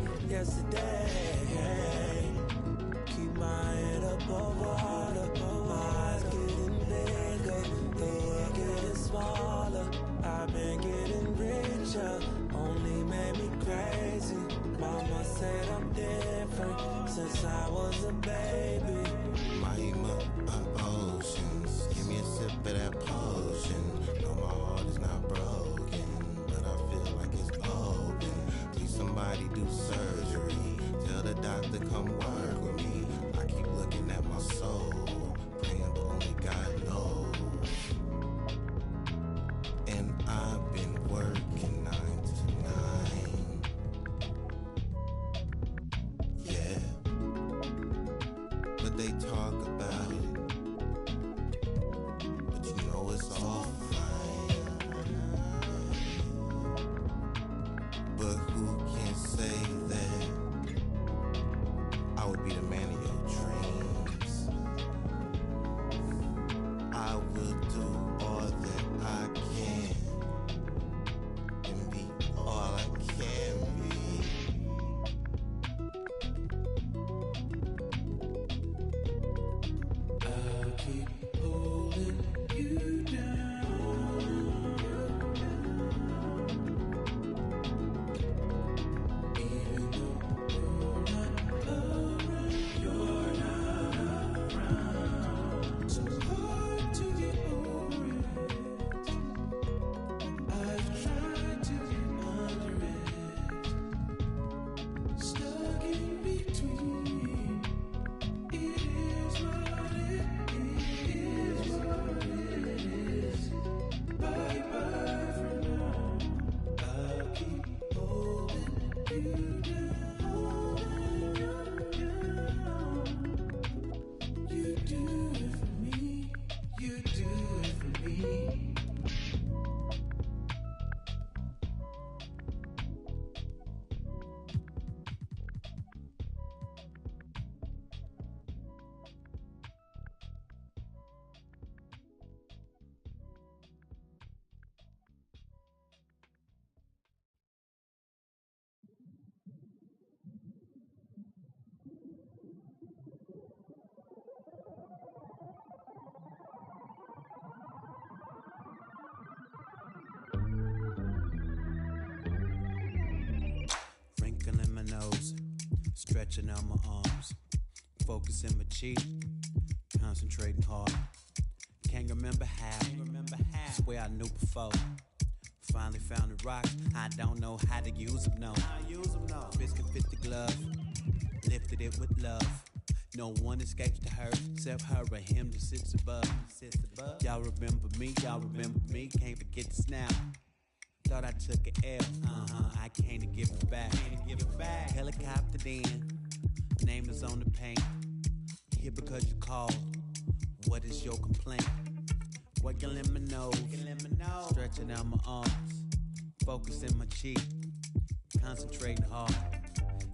Keep my head up over water. My eyes getting bigger, the world getting smaller. I've been getting richer, only made me crazy. Mama said I'm different since I was a baby. Mahima oceans, give me a sip of that potion. No, my heart is not broken, but I feel like it's open. Please somebody do surgery. Tell the doctor come work with me. I keep looking at my soul, praying but only God knows. And I've been working 9 to 9. Yeah, but they talk about it, but you know it's all fine. But who can say that keep holding you down. Even though you're not around, you're not around. So hard to get over it. I've tried to get under it. Stuck in between. It is what it is, what it is. Bye bye for now. I'll keep holding you down. You do it for me. You do it for me. Wrinkling my nose, stretching out my arms, focusing my cheek, concentrating hard. Can't remember how, swear I knew before. Finally found the rock, I don't know how to use them, no. Fist can fit the glove, lifted it with love. No one escapes the hurt, except her or him that sits above. Y'all remember me, can't forget this now. Thought I took an L, I came to give it back. Helicopter in, name is on the paint. Here because you called, what is your complaint? Working in my nose, stretching out my arms, focusing my cheek, concentrating hard.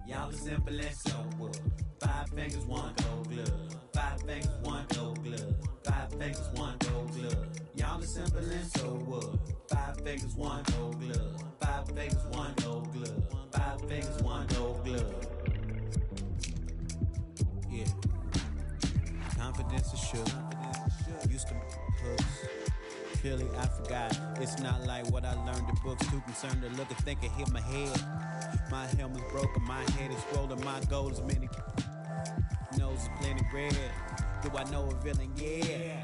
Y'all are simple and so what? 5 fingers, 1 gold glove. 5 fingers, 1 gold glove. 5 fingers, 1 gold glove. Y'all are simple and so what? 5 fingers, 1 gold glove. 5 fingers, 1 gold glove. 5 fingers, 1 gold glove. Yeah. Confidence is sure. Used to hooks. Clearly I forgot. It's not like what I learned in books. Too concerned to look and think and hit my head. My helmet's broken, my head is swollen, my goal is many. Nose is plenty red. Do I know a villain? Yeah.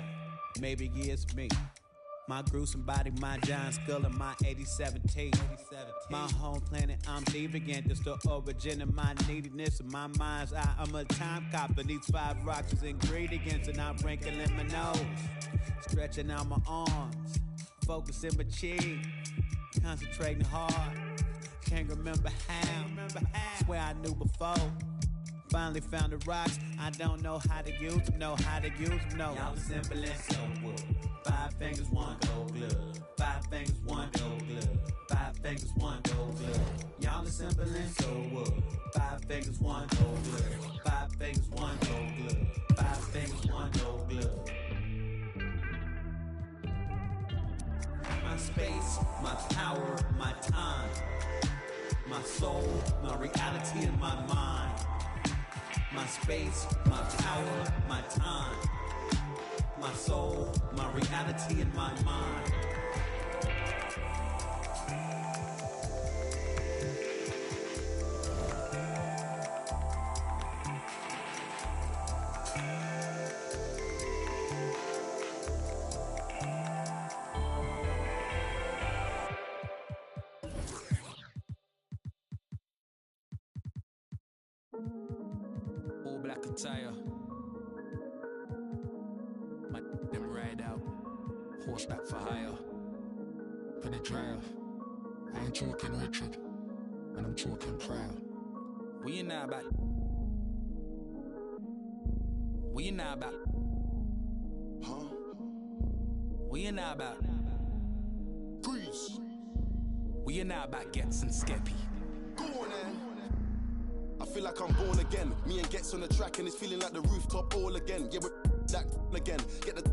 Maybe it's me. My gruesome body, my giant skull, and my 87 teeth. My home planet, I'm deviant. It's the origin of my neediness. In my mind's eye, I'm a time cop. And these 5 rocks is ingredients, and I'm wrinkling my nose. Stretching out my arms, focusing my cheek, concentrating hard. Can't remember how, swear I knew before. Finally found the rocks, I don't know how to use them, no. Y'all are simple and so what? 5 fingers, 1 gold glove. 5 fingers, 1 gold glove. 5 fingers, 1 gold glove. Y'all are simple and so what? 5 fingers, 1 gold glove. 5 fingers, 1 gold glove. 5 fingers, 1 gold glove. My space, my power, my time. My soul, my reality, and my mind. My space, my power, my time. My soul, my reality, and my mind. All black attire. My them ride out. Horseback for hire. Pin it drive. I ain't talking Richard. And I'm talking proud. We ain't now about. We ain't now about. Huh? We ain't now about. Grease. We ain't now about Gets and Skeppy. Go on then. I feel like I'm born again. Me and Gets on the track and it's feeling like the rooftop all again. Yeah, we're that again. Get the.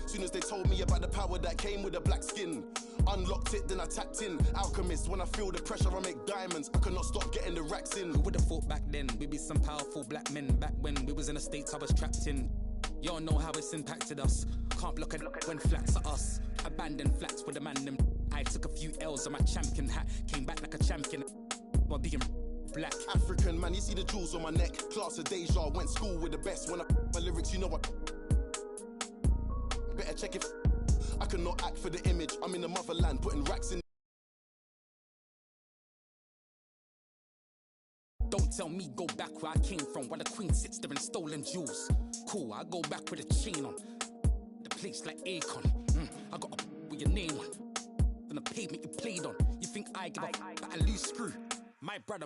Soon as they told me about the power that came with the black skin, unlocked it, then I tapped in. Alchemist, when I feel the pressure, I make diamonds. I cannot stop getting the racks in. Who would have thought back then we'd be some powerful black men? Back when we was in the States, I was trapped in. You don't know how it's impacted us. Can't block it when flats are us. Abandoned flats with a man them. I took a few L's on my champion hat. Came back like a champion while being black. African man, you see the jewels on my neck. Class of Deja, went school with the best. When I my lyrics, you know what? Better check if I cannot act for the image. I'm in the motherland, putting racks in. Don't tell me go back where I came from, while the queen sits there in stolen jewels. Cool, I go back with a chain on. The place like Akon. I got a with your name on. From the pavement you played on. You think I give a but I lose screw. My brother.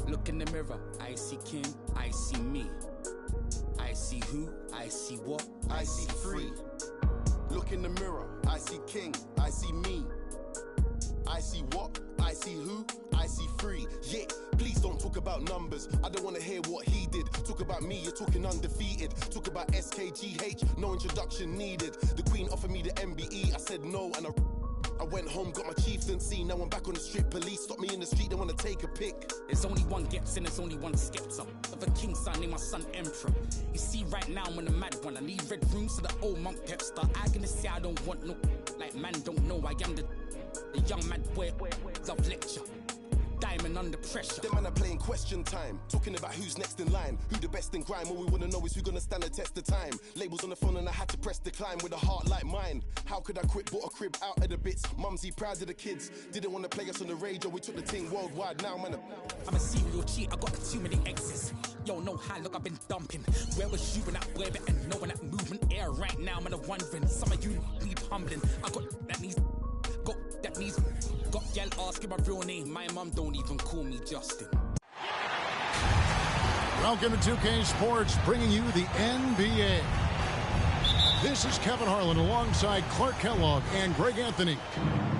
Look in the mirror, I see King, I see me. I see who, I see what, I see free. Look in the mirror, I see King, I see me. I see what, I see who, I see free. Yeah, please don't talk about numbers. I don't want to hear what he did. Talk about me, you're talking undefeated. Talk about SKGH, no introduction needed. The queen offered me the MBE, I said no, and I went home, got my chieftaincy. Now I'm back on the street. Police stop me in the street, they want to take a pic. There's only one gets and there's only one skips up. Of a king's son, named my son Emperor. You see right now I'm on a mad one. I need red rooms so the old monk Pepster. I gonna say I don't want no, like man don't know I am the young mad boy, love lecture. Diamond under pressure. Them man are playing question time, talking about who's next in line, who the best in grime. All we wanna know is who gonna stand the test of time. Labels on the phone and I had to press decline with a heart like mine. How could I quit? Bought a crib out of the bits. Mumsy proud of the kids. Didn't wanna play us on the radio. We took the thing worldwide. Now man, I'm a serial cheat. I got too many exes. Yo, know how look I've been dumping. Where was you when that boy and knowing that movement air right now? Man, I'm wondering. Some of you need humbling. I got that needs. Got that needs. Got y'all asking my real name. My mum don't even call me Justin. Welcome to 2K Sports, bringing you the NBA. This is Kevin Harlan alongside Clark Kellogg and Greg Anthony.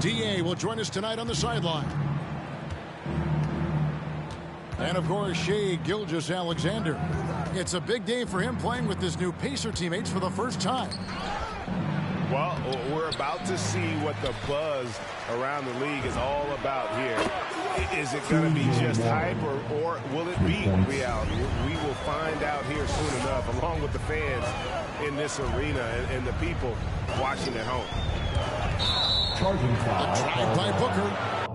DA will join us tonight on the sideline. And of course, Shai Gilgeous-Alexander. It's a big day for him playing with his new Pacer teammates for the first time. Well, we're about to see what the buzz around the league is all about here. Is it going to be just hype or will it be reality? We will find out here soon enough, along with the fans in this arena and the people watching at home. Charging foul. A drive by Booker.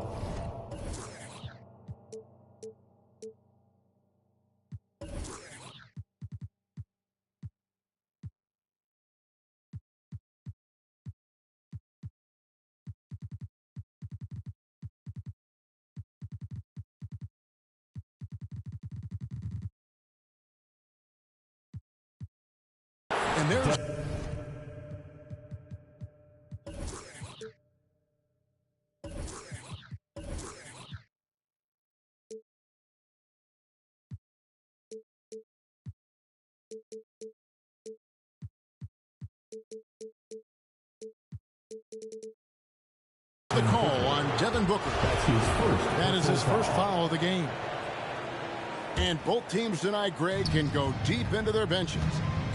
And there's the call on Devin Booker. That is his first foul of the game. And both teams tonight, Greg, can go deep into their benches.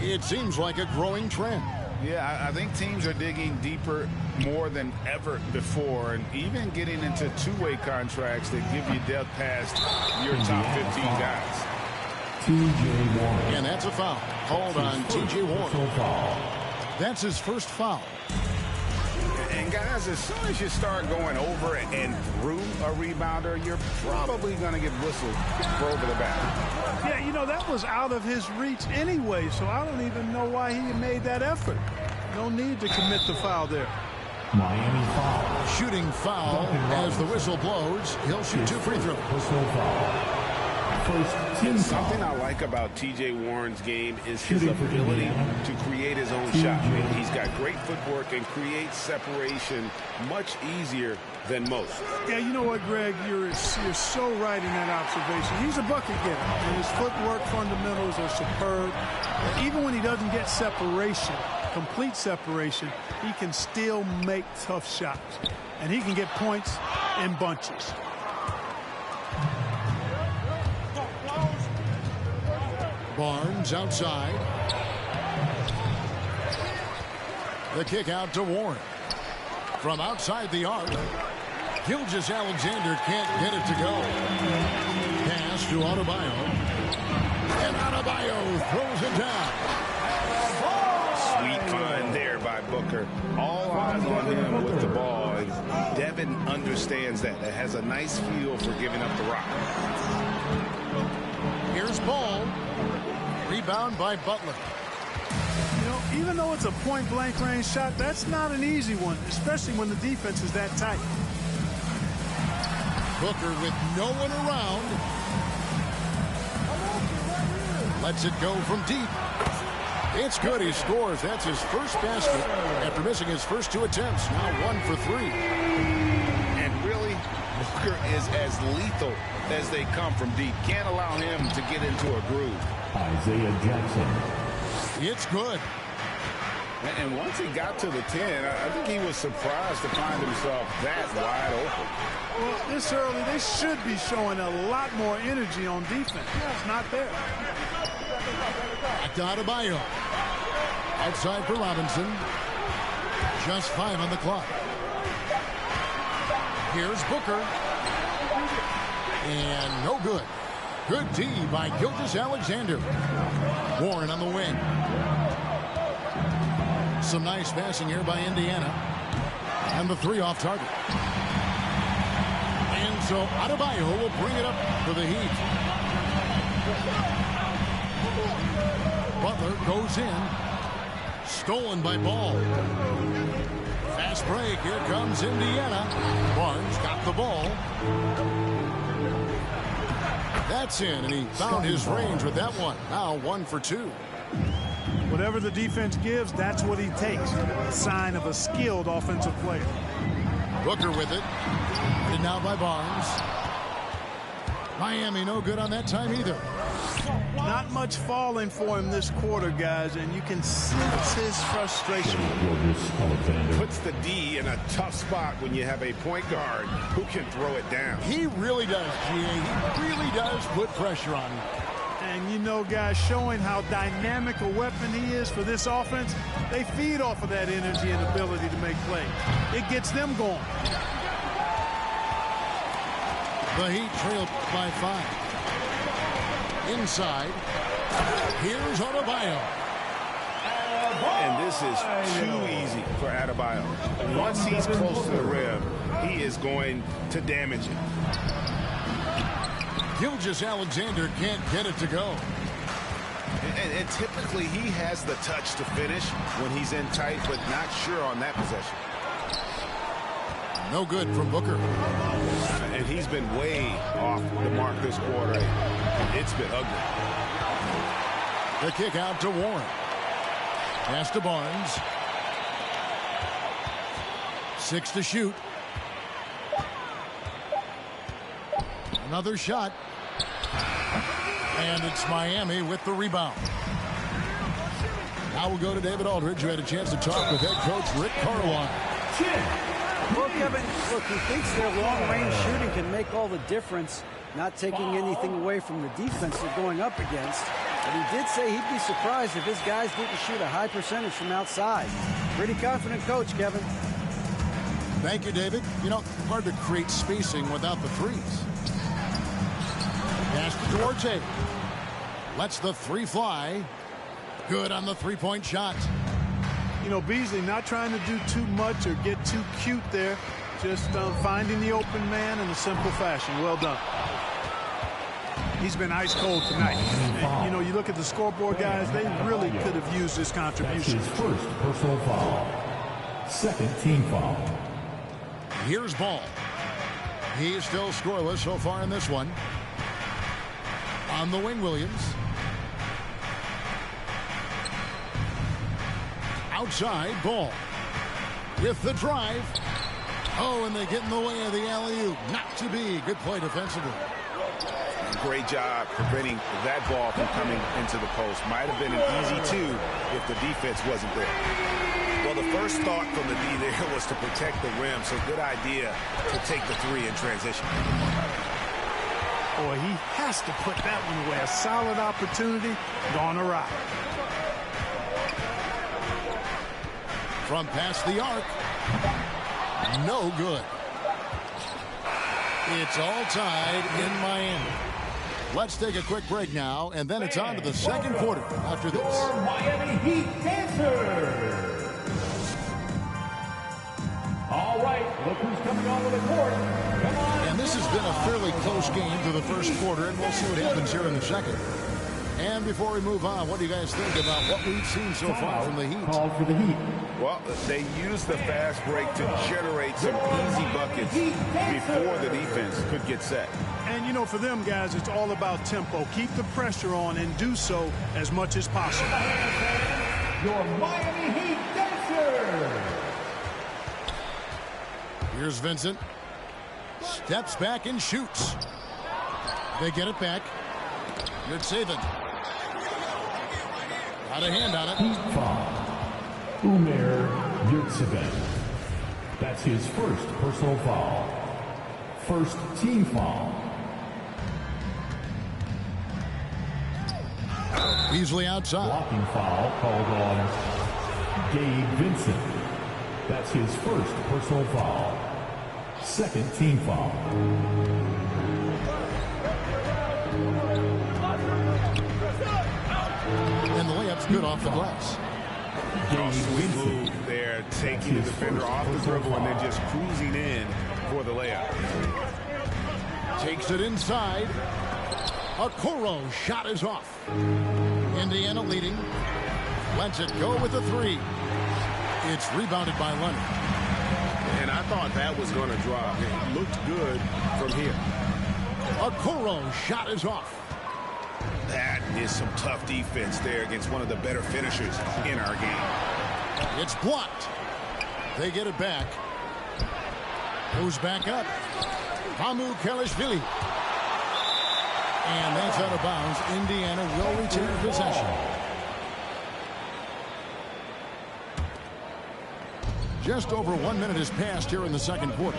It seems like a growing trend. Yeah, I think teams are digging deeper more than ever before, and even getting into two-way contracts that give you depth past your top 15 guys. TJ Warren. And that's a foul called on TJ Warren. That's his first foul. And guys, as soon as you start going over and through a rebounder, you're probably going to get whistled for over the back. Yeah, you know, that was out of his reach anyway, so I don't even know why he made that effort. No need to commit the foul there. Miami foul. Shooting foul as the whistle blows. He'll shoot two free throws. Something I like about TJ Warren's game is his ability to create his own shot. He's got great footwork and creates separation much easier than most. Yeah, you know what, Greg? You're so right in that observation. He's a bucket getter, and his footwork fundamentals are superb. Even when he doesn't get separation, complete separation, he can still make tough shots. And he can get points in bunches. Barnes outside. The kick out to Warren. From outside the arc, Gilgeous-Alexander can't get it to go. Pass to Adebayo. And Adebayo throws it down. find there by Booker. All eyes on him with the ball. And Devin understands that. That has a nice feel for giving up the rock. Here's Ball. Rebound by Butler. You know, even though it's a point-blank range shot, that's not an easy one, especially when the defense is that tight. Booker with no one around. Lets it go from deep. It's good. He scores. That's his first basket after missing his first 2 attempts. Now 1 for 3. And really, Booker is as lethal as they come from deep. Can't allow him to get into a groove. Isaiah Jackson. It's good. And once he got to the 10, I think he was surprised to find himself that wide open. Well, this early, they should be showing a lot more energy on defense. It's not there. Adebayo. Outside for Robinson. Just 5 on the clock. Here's Booker. And no good. Good D by Gilgeous-Alexander. Warren on the wing. Some nice passing here by Indiana. And the 3 off target. And so Adebayo will bring it up for the Heat. Butler goes in. Stolen by Ball. Fast break. Here comes Indiana. Barnes got the ball. That's in, and he found his range with that one. Now 1 for 2. Whatever the defense gives, that's what he takes. A sign of a skilled offensive player. Booker with it. And now by Barnes. Miami no good on that time either. Not much falling for him this quarter, guys, and you can sense his frustration. Puts the D in a tough spot when you have a point guard who can throw it down. He really does, GA. He really does put pressure on him. And you know, guys, showing how dynamic a weapon he is for this offense, they feed off of that energy and ability to make plays. It gets them going. The Heat trail by 5. Inside. Here's Adebayo. And this is too easy for Adebayo. Once he's close to the rim, he is going to damage it. Gilgeous-Alexander can't get it to go. And typically he has the touch to finish when he's in tight, but not sure on that possession. No good from Booker. And he's been way off the mark this quarter. It's been ugly. The kick out to Warren. Pass to Barnes. 6 to shoot. Another shot. And it's Miami with the rebound. Now we'll go to David Aldridge, who had a chance to talk with head coach Rick Carlisle. Well, Kevin, look, he thinks their long-range shooting can make all the difference, not taking anything away from the defense they're going up against. But he did say he'd be surprised if his guys didn't shoot a high percentage from outside. Pretty confident coach, Kevin. Thank you, David. You know, hard to create spacing without the threes. Pass to Duarte. Lets the 3 fly. Good on the 3-point shot. You know, Beasley not trying to do too much or get too cute there. Just finding the open man in a simple fashion. Well done. He's been ice cold tonight. And, you know, you look at the scoreboard, guys, they really could have used this contribution. That's his first personal foul. Second team foul. Here's Ball. He's still scoreless so far in this one. On the wing, Williams. Outside, Ball. With the drive. Oh, and they get in the way of the alley-oop. Not to be. Good play defensively. Great job preventing that ball from coming into the post. Might have been an easy 2 if the defense wasn't there. Well, the first thought from the D there was to protect the rim, so good idea to take the 3 in transition. Boy, he has to put that one away. A solid opportunity gone awry. From past the arc. No good. It's all tied in Miami. Let's take a quick break now, and then it's on to the second quarter after this. Your Miami Heat dancers. All right, look who's coming onto the court. Come on. And this has been a fairly close game through the first quarter, and we'll see what happens here in the second. And before we move on, what do you guys think about what we've seen so far from the Heat? Called for the Heat. Well, they used the fast break to generate some easy buckets before the defense could get set. And, you know, for them guys, it's all about tempo. Keep the pressure on and do so as much as possible. Your Miami Heat dancers. Here's Vincent. Steps back and shoots. They get it back. Good saving. Got a hand on it. Heat foul. Umair Yurtseven. That's his first personal foul. First team foul. Beasley outside. Blocking foul called on Gabe Vincent. That's his first personal foul. Second team foul. And the layup's good off the glass. Sweet move there, taking the defender off the dribble and then just cruising in for the layup. Takes it inside. Okoro shot is off. Indiana leading. Lets it go with a three. It's rebounded by Leonard. And I thought that was going to drop. It looked good from here. Okoro shot is off. That is some tough defense there against one of the better finishers in our game. It's blocked. They get it back. Goes back up. Hamu Kelishvili. And that's out of bounds. Indiana will retain possession. Just over 1 minute has passed here in the second quarter.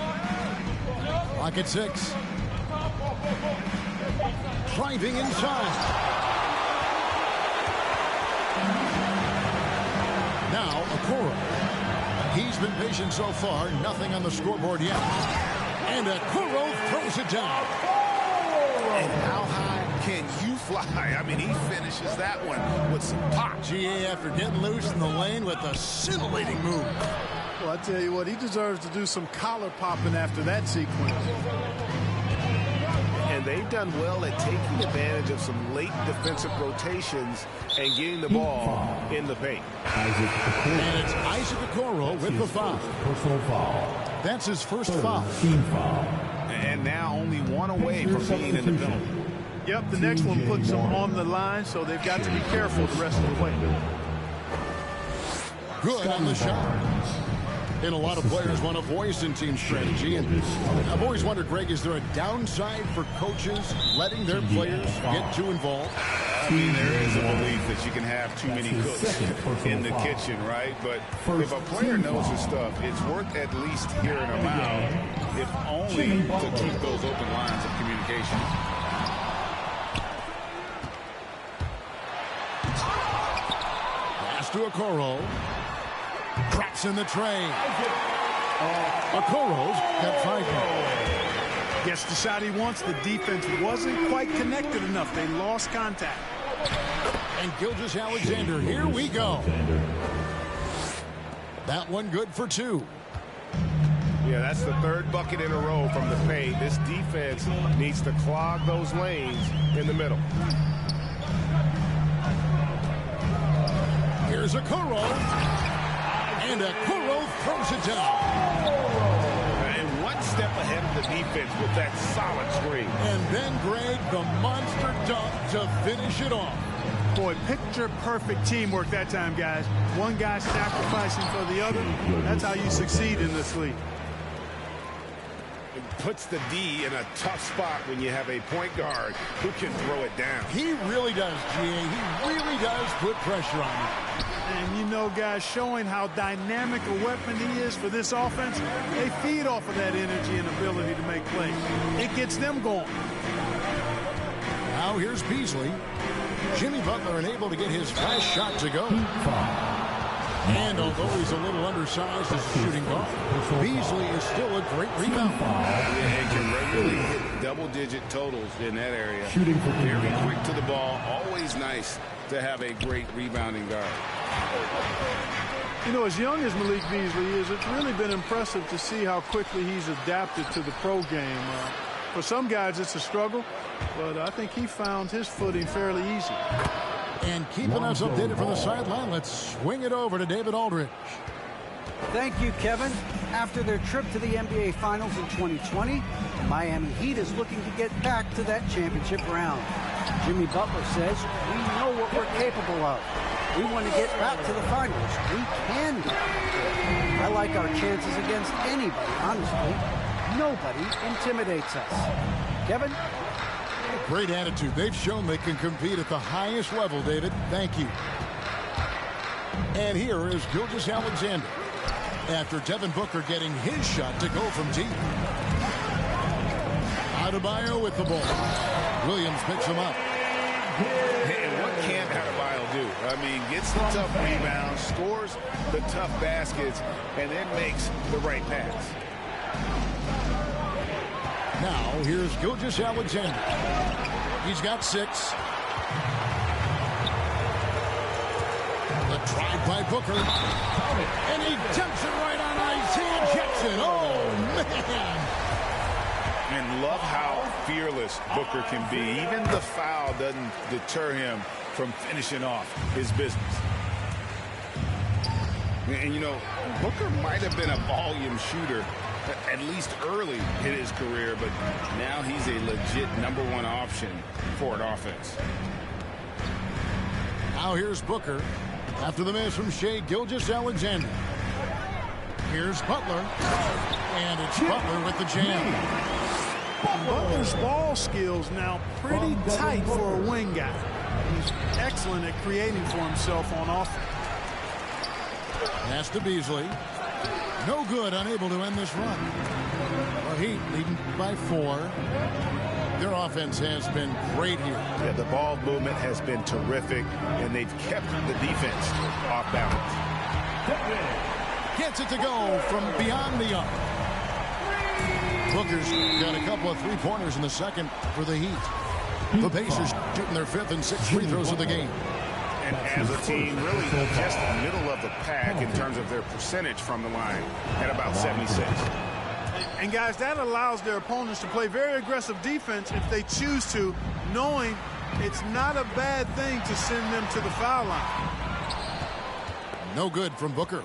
Clock at 6. Driving inside. Now, Okoro. He's been patient so far. Nothing on the scoreboard yet. And Okoro throws it down. And how high can you fly? I mean, he finishes that one with some pop. GA after getting loose in the lane with a scintillating move. Well, I tell you what, he deserves to do some collar popping after that sequence. And they've done well at taking advantage of some late defensive rotations and getting the ball in the paint. And it's Isaac Okoro with the foul. Personal foul. That's his first foul. Team foul. And now only one away from being in the penalty. Yep, the next one puts them on the line, so they've got to be careful the rest of the way. Good on the shot. And a lot of players want a voice in team strategy. And I've always wondered, Greg, is there a downside for coaches letting their players get too involved? I mean, there is a belief that you can have too many cooks in the kitchen, right? But if a player knows his stuff, it's worth at least hearing them out, if only to keep those open lines of communication. Pass to Okoro. Drops in the tray. Okoro's got 5 points. Gets the shot he wants. The defense wasn't quite connected enough. They lost contact. And Gilgeous-Alexander, here we go. That one good for 2. Yeah, that's the third bucket in a row from the paint. This defense needs to clog those lanes in the middle. Here's Okoro. And Okoro throws it down. And one step ahead of the defense with that solid screen. And then, Greg, the monster dunk to finish it off. Boy, picture-perfect teamwork that time, guys. One guy sacrificing for the other. That's how you succeed in this league. It puts the D in a tough spot when you have a point guard who can throw it down. He really does, GA. He really does put pressure on you. And you know, guys, showing how dynamic a weapon he is for this offense, they feed off of that energy and ability to make plays. It gets them going. Now here's Beasley. Jimmy Butler unable to get his fast shot to go. And although he's a little undersized as a shooting guard, Beasley is still a great rebounder. And can regularly hit double-digit totals in that area. Shooting for very quick to the ball. Always nice to have a great rebounding guard. You know, as young as Malik Beasley is, it's really been impressive to see how quickly he's adapted to the pro game. For some guys, it's a struggle, but I think he found his footing fairly easy. And keeping us updated from the sideline, let's swing it over to David Aldridge. Thank you, Kevin. After their trip to the NBA Finals in 2020, the Miami Heat is looking to get back to that championship round. Jimmy Butler says, we know what we're capable of. We want to get back to the finals. We can do it. I like our chances against anybody, honestly. Nobody intimidates us. Kevin? Great attitude. They've shown they can compete at the highest level, David. Thank you. And here is Gilgeous-Alexander after Devin Booker getting his shot to go from deep. Adebayo with the ball. Williams picks him up. And what can't Adebayo do? I mean, gets the tough rebounds, scores the tough baskets, and then makes the right pass. Now, here's Gilgeous-Alexander. He's got 6. The drive by Booker. And he dumps it right on Isaiah Jackson. Oh, man. And love how fearless Booker can be. Even the foul doesn't deter him from finishing off his business. And, you know, Booker might have been a volume shooter at least early in his career, but now he's a legit #1 option for an offense. Now here's Booker after the miss from Shai Gilgeous-Alexander. Here's Butler, and it's Butler with the jam. Butler's ball skills now pretty tight for a wing guy. He's excellent at creating for himself on offense. Pass to Beasley. No good, unable to end this run. The Heat leading by 4. Their offense has been great here. Yeah, the ball movement has been terrific, and they've kept the defense off balance. Gets it to go from beyond the arc. Booker's got a couple of three-pointers in the second for the Heat. The Pacers shooting their 5th and 6th free throws of the game. And as a team, really just middle of the pack in terms of their percentage from the line at about 76. And guys, that allows their opponents to play very aggressive defense if they choose to, knowing it's not a bad thing to send them to the foul line. No good from Booker.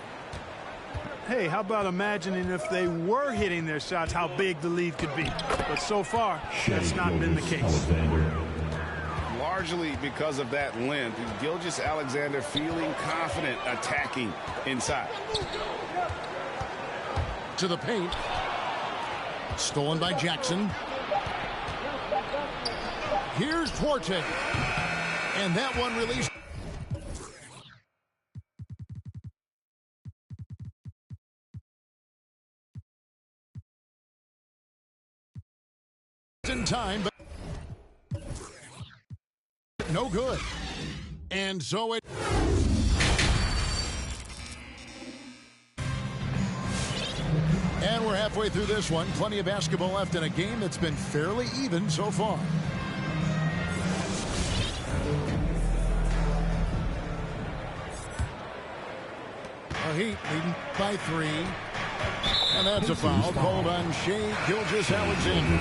Hey, how about imagining if they were hitting their shots, how big the lead could be. But so far, that's not been the case. Largely because of that length, Gilgeous-Alexander feeling confident attacking inside. To the paint. Stolen by Jackson. Here's Duarte. And that one released. In time, but no good. And so it. And we're halfway through this one. Plenty of basketball left in a game that's been fairly even so far. The Heat leading by 3. And that's a foul called on Shai Gilgeous-Alexander.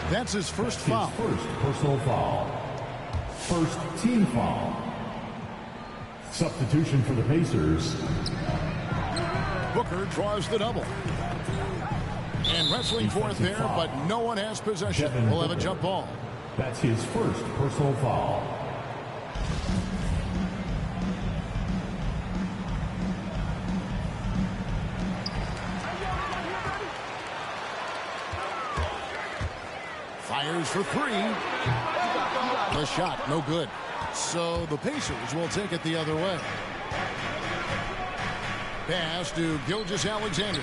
That's his first foul. First personal foul. First team foul. Substitution for the Pacers. Booker draws the double. And wrestling for it there, but no one has possession. We'll have a jump ball. That's his first personal foul. Fires for 3. The shot, no good. So the Pacers will take it the other way. Pass to Gilgeous-Alexander.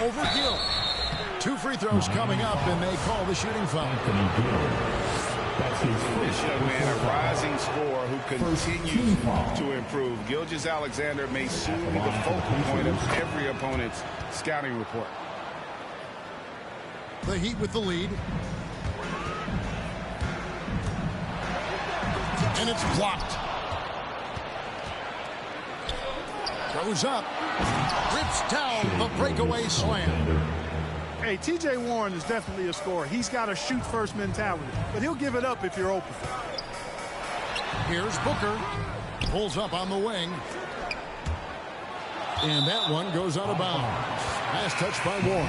Over Gill. 2 free throws coming up, and they call the shooting foul. This young man, a rising scorer who continues to improve. Gilgeous-Alexander may soon be the focal point of every opponent's scouting report. The Heat with the lead. And it's blocked. Goes up. Rips down the breakaway slam. Hey, T.J. Warren is definitely a scorer. He's got a shoot-first mentality, but he'll give it up if you're open. Here's Booker. Pulls up on the wing. And that one goes out of bounds. Last touch by Warren.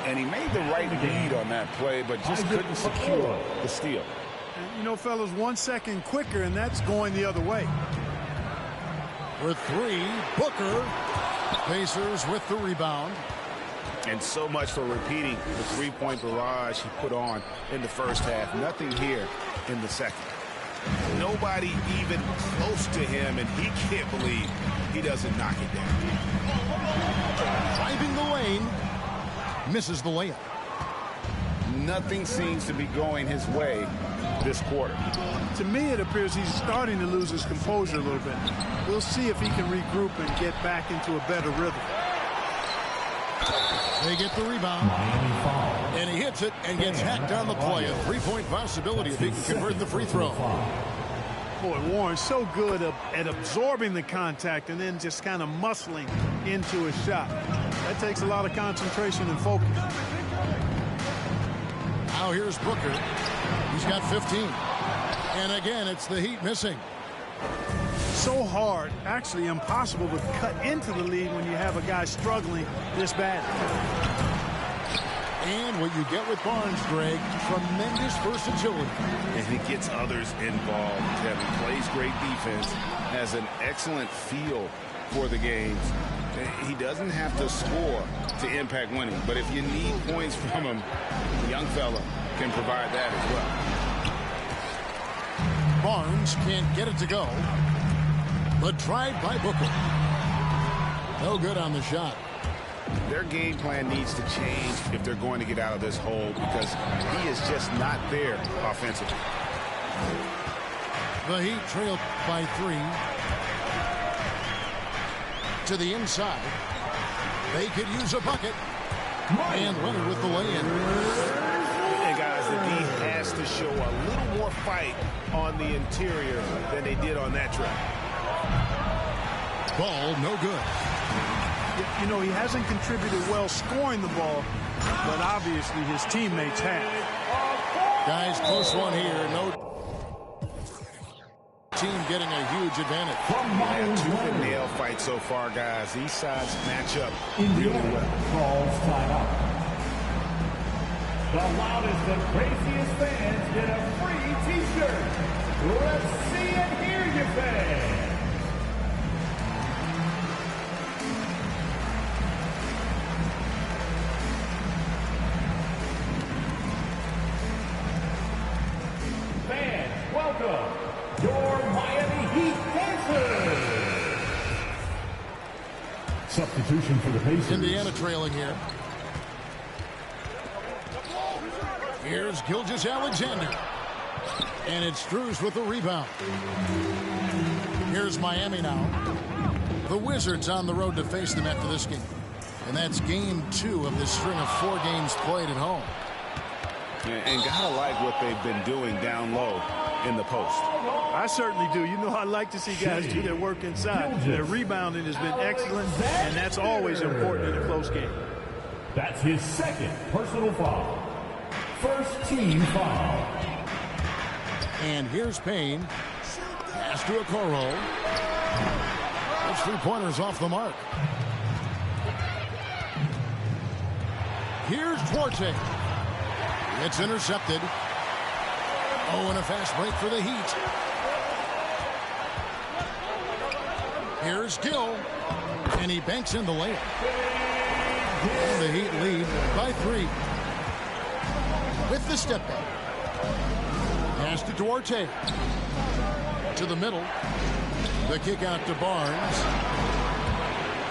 And he made the right read on that play, but just couldn't secure the steal. And, you know, fellas, 1 second quicker, and that's going the other way. For three, Booker. Pacers with the rebound. And so much for repeating the three-point barrage he put on in the first half. Nothing here in the second. Nobody even close to him, and he can't believe he doesn't knock it down. Driving the lane. Misses the layup. Nothing seems to be going his way this quarter. To me, it appears he's starting to lose his composure a little bit. We'll see if he can regroup and get back into a better rhythm. They get the rebound. And he hits it and gets hacked on the play. A three-point possibility if he can convert the free throw. Boy, Warren's so good at absorbing the contact and then just kind of muscling into a shot. That takes a lot of concentration and focus. Now here's Booker. He's got 15. And again, it's the Heat missing. So hard, actually impossible to cut into the lead when you have a guy struggling this bad. And what you get with Barnes, Greg, tremendous versatility. And he gets others involved. Kevin plays great defense, has an excellent feel for the games. He doesn't have to score to impact winning, but if you need points from him, the young fella can provide that as well. Barnes can't get it to go, but tried by Booker. No good on the shot. Their game plan needs to change if they're going to get out of this hole because he is just not there offensively. The Heat trail by 3. To the inside. They could use a bucket. And Leonard with the lay-in. And guys, the D has to show a little more fight on the interior than they did on that drive. Ball no good. You know, he hasn't contributed well scoring the ball, but obviously his teammates have. Guys, close one here. No team getting a huge advantage. Yeah, tooth and nail fight so far, guys. These sides match up really well. Calls timeout. The loudest and craziest fans get a free T-shirt. Let's see and hear you, fans. Fans, welcome your Miami Heat dancers. Substitution for the Pacers. Indiana trailing here. Here's Gilgeous-Alexander. And it's Strus with the rebound. Here's Miami now. The Wizards on the road to face them after this game. And that's game 2 of this string of 4 games played at home. And gotta like what they've been doing down low in the post. I certainly do. You know, I like to see guys do their work inside. Their rebounding has been excellent, and that's always important in a close game. That's his second personal foul. First team foul. And here's Payne. Pass to Okoro. Those 3-pointers off the mark. Here's Duarte. It's intercepted. Oh, and a fast break for the Heat. Here's Gill. And he banks in the layup. And the Heat lead by 3. With the step back. Pass to Duarte. To the middle. The kick out to Barnes.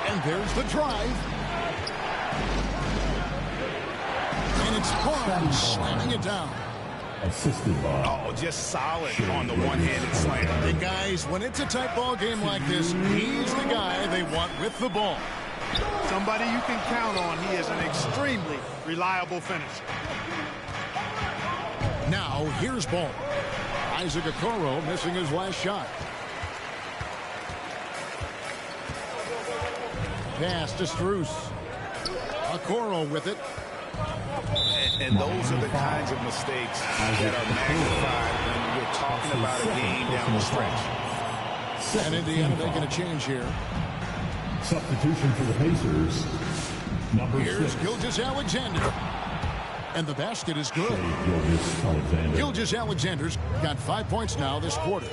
And there's the drive. And it's Barnes slamming it down. assisted by... Oh, just solid on the one-handed slam. And guys, when it's a tight ball game like this, he's the guy they want with the ball. Somebody you can count on. He is an extremely reliable finisher. Now, here's ball. Isaac Okoro missing his last shot. Pass to Strus. Okoro with it. And those are the kinds of mistakes that are magnified when we're talking about a game down the stretch. And Indiana making a change here. Substitution for the Pacers. Number Here's 6. Gilgeous-Alexander. And the basket is good. Gilgeous-Alexander's got 5 points now this quarter.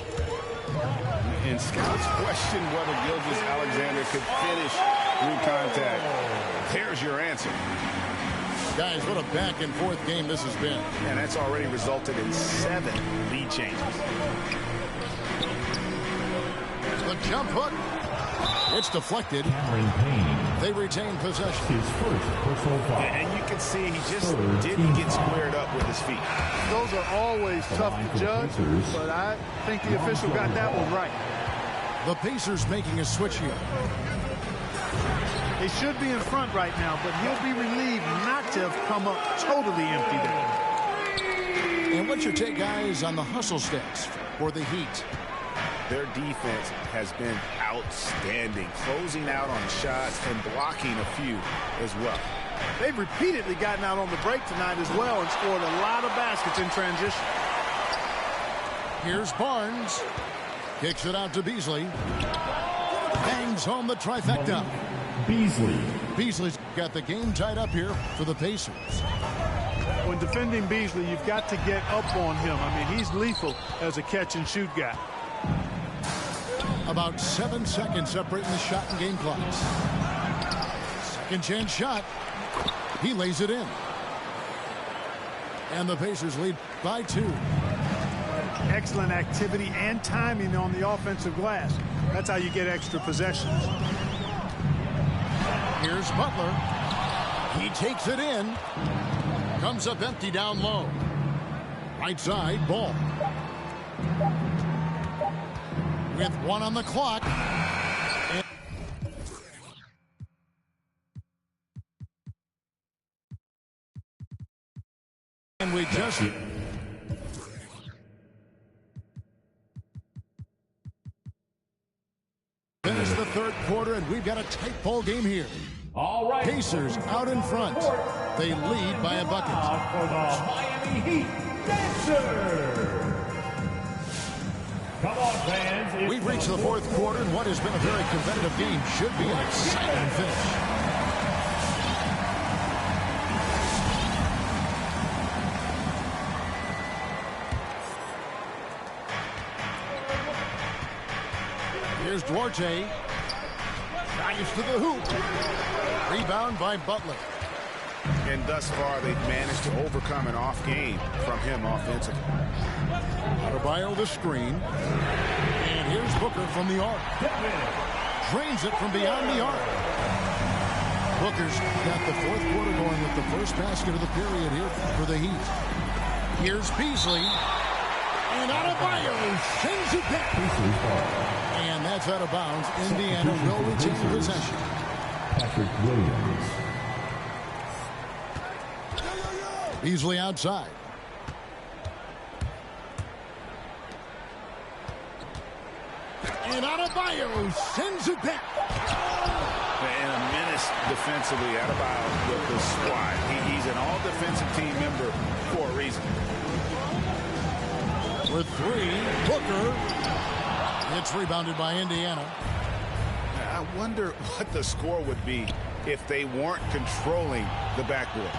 And scouts question whether Gilgeous-Alexander could finish through contact. There's your answer. Guys, what a back-and-forth game this has been. And that's already resulted in 7 lead changes. The jump hook. It's deflected. They retain possession. His first personal foul. And you can see he just didn't get squared up with his feet. Those are always tough to judge, but I think the official got that one right. The Pacers making a switch here. They should be in front right now, but he'll be relieved not to have come up totally empty there. And what's your take, guys, on the hustle stats for the Heat? Their defense has been outstanding, closing out on shots and blocking a few as well. They've repeatedly gotten out on the break tonight as well and scored a lot of baskets in transition. Here's Barnes. Kicks it out to Beasley. Bangs home the trifecta. Beasley's got the game tied up here for the Pacers. When defending Beasley, you've got to get up on him. I mean, he's lethal as a catch-and-shoot guy. About 7 seconds separating the shot and game clocks. Second chance shot. He lays it in. And the Pacers lead by 2. Excellent activity and timing on the offensive glass. That's how you get extra possessions. Here's Butler. He takes it in. Comes up empty down low. Right side, Ball. With 1 on the clock. And we just... finished the third quarter, and we've got a tight ball game here. All right. Pacers out in front. They lead by a bucket. For the Miami Heat, Dancer. Come on, fans. We've reached the fourth quarter, and what has been a very competitive game should be an exciting finish. Here's Duarte. Drives to the hoop. Rebound by Butler. And thus far, they've managed to overcome an off game from him offensively. Adebayo the screen. And here's Booker from the arc. Drains it from beyond the arc. Booker's got the fourth quarter going with the first basket of the period here for the Heat. Here's Beasley. And Adebayo sends it back. And that's out of bounds. Indiana will retain possession. Patrick Williams. Beasley outside. And Adebayo sends it back. And a menace defensively. Adebayo with the squad. He's an all-defensive team member for a reason. With 3, Booker. It's rebounded by Indiana. I wonder what the score would be if they weren't controlling the backboard.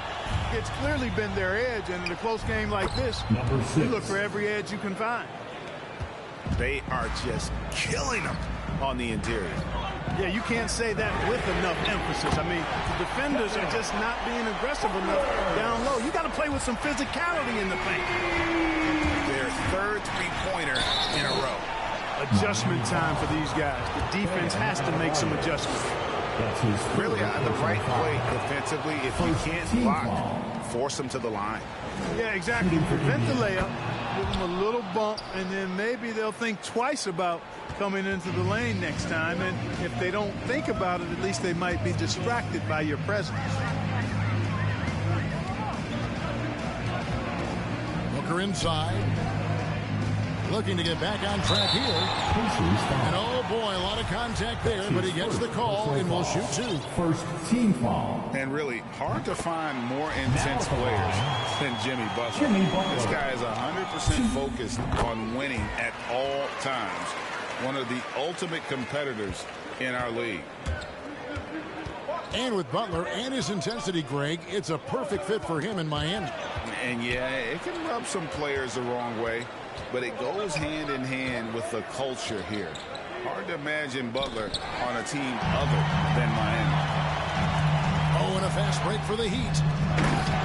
It's clearly been their edge, and in a close game like this, you look for every edge you can find. They are just killing them on the interior. Yeah, you can't say that with enough emphasis. I mean, the defenders are just not being aggressive enough down low. You got to play with some physicality in the paint. Their third three-pointer in a row. Adjustment time for these guys. The defense has to make some adjustments. Really on the right play defensively. If you can't block, force them to the line. Yeah, exactly. Prevent the layup, give them a little bump, and then maybe they'll think twice about coming into the lane next time. And if they don't think about it, at least they might be distracted by your presence. Booker inside. Looking to get back on track here. And oh boy, a lot of contact there, but he gets the call and will shoot two. First team foul. And really hard to find more intense players than Jimmy Butler. This guy is 100% focused on winning at all times. One of the ultimate competitors in our league. And with Butler and his intensity, Greg, it's a perfect fit for him in Miami. And yeah, it can rub some players the wrong way, but it goes hand in hand with the culture here. Hard to imagine Butler on a team other than Miami. Oh, and a fast break for the Heat.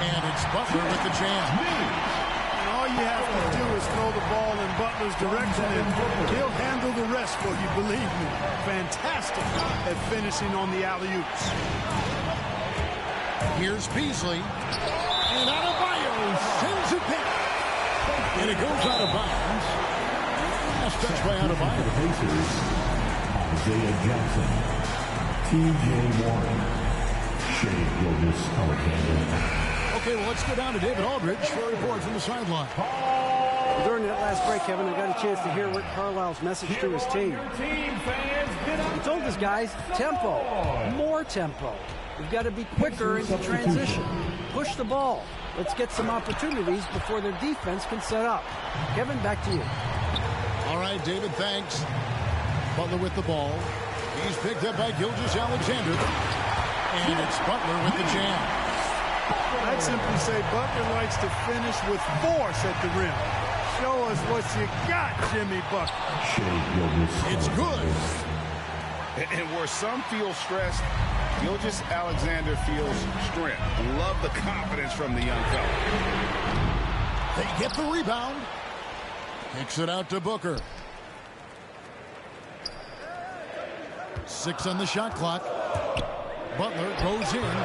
And it's Butler with the jam. And all you have to do is throw the ball in Butler's direction, and he'll handle the rest for you, believe me. Fantastic at finishing on the alley-oops. Here's Beasley. And Adebayo sends it back. And it goes out of bounds. Last touch by Adebayo. The Pacers, Isaiah Jackson, T.J. Warren, Shea Gilgeous-Alexander. Okay, well, let's go down to David Aldridge for a report from the sideline. During that last break, Kevin, I got a chance to hear Rick Carlisle's message to his team. He told his guys, tempo, more tempo. We've got to be quicker into transition. Push the ball. Let's get some opportunities before their defense can set up. Kevin, back to you. All right, David, thanks. Butler with the ball. He's picked up by Gilgeous-Alexander. And it's Butler with the jam. I'd simply say Butler likes to finish with force at the rim. Show us what you got, Jimmy Butler. It's good. And where some feel stressed, Gilgeous-Alexander feels strength. Love the confidence from the young fella. They get the rebound. Kicks it out to Booker. 6 on the shot clock. Butler goes in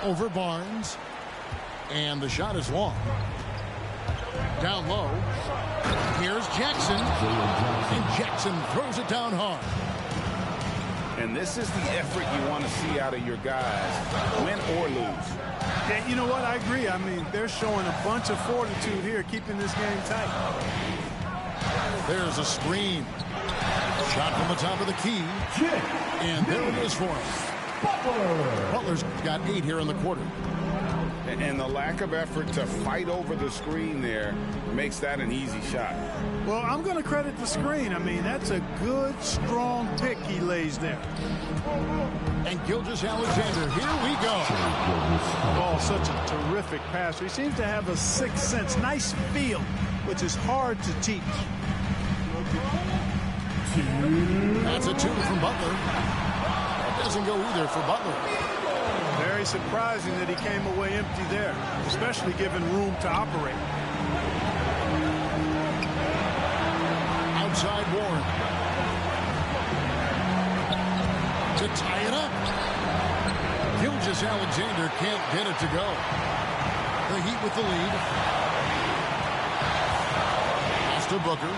over Barnes. And the shot is long. Down low. Here's Jackson. And Jackson throws it down hard. And this is the effort you want to see out of your guys, win or lose. Yeah, you know what? I agree. I mean, they're showing a bunch of fortitude here, keeping this game tight. There's a screen. Shot from the top of the key. And there it is for him. Butler's got 8 here in the quarter. And the lack of effort to fight over the screen there makes that an easy shot. Well, I'm going to credit the screen. I mean, that's a good, strong pick he lays there. And Gilgeous-Alexander, here we go. Oh, such a terrific passer. He seems to have a sixth sense, nice feel, which is hard to teach. That's a 2 from Butler. That doesn't go either for Butler. Very surprising that he came away empty there, especially given room to operate. Outside Warren. To tie it up. Gilgeous-Alexander can't get it to go. The Heat with the lead. Pass to Booker.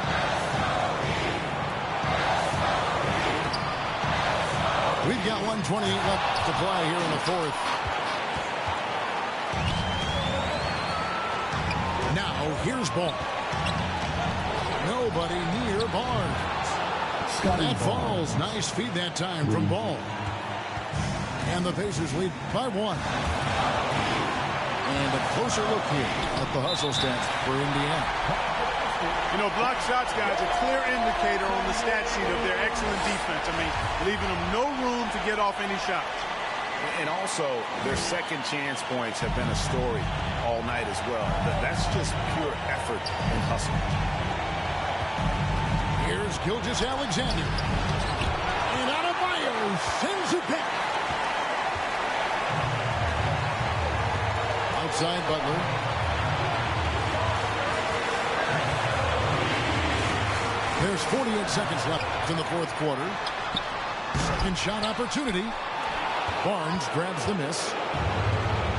We've got 1:28 left to play here in the fourth. Now, here's Ball. Nobody near Barnes. That falls. Nice feed that time from Ball. And the Pacers lead by 1. And a closer look here at the hustle stats for Indiana. You know, block shots, guys, a clear indicator on the stat sheet of their excellent defense. I mean, leaving them no room to get off any shots. And also, their second chance points have been a story all night as well. That's just pure effort and hustle. Here's Gilgeous-Alexander. And Adebayo sends it back. Outside Butler. There's 48 seconds left in the fourth quarter. Second shot opportunity. Barnes grabs the miss.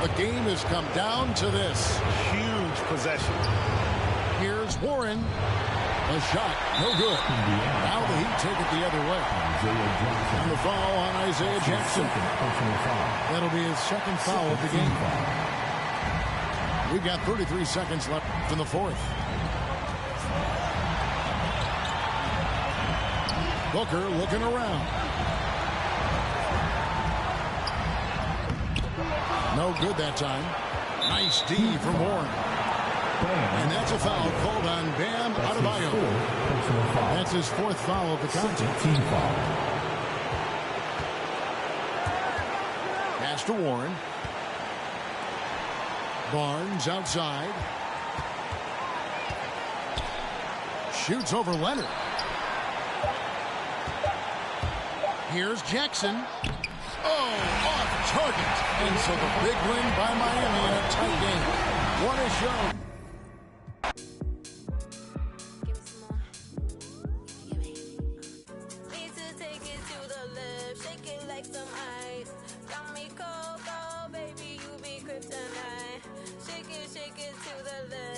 The game has come down to this. Huge possession. Here's Warren. A shot, no good. Now the Heat take it the other way. And the foul on Isaiah Jackson. That'll be his second foul of the game. We've got 33 seconds left in the fourth. Booker looking around. No good that time. Nice D from Warren. And that's a foul called on Bam Adebayo. That's his fourth foul of the contest. Pass to Warren. Barnes outside. Shoots over Leonard. Here's Jackson. Oh, off target. And so the big win by Miami in a tight game. What a show. Shake it to the left.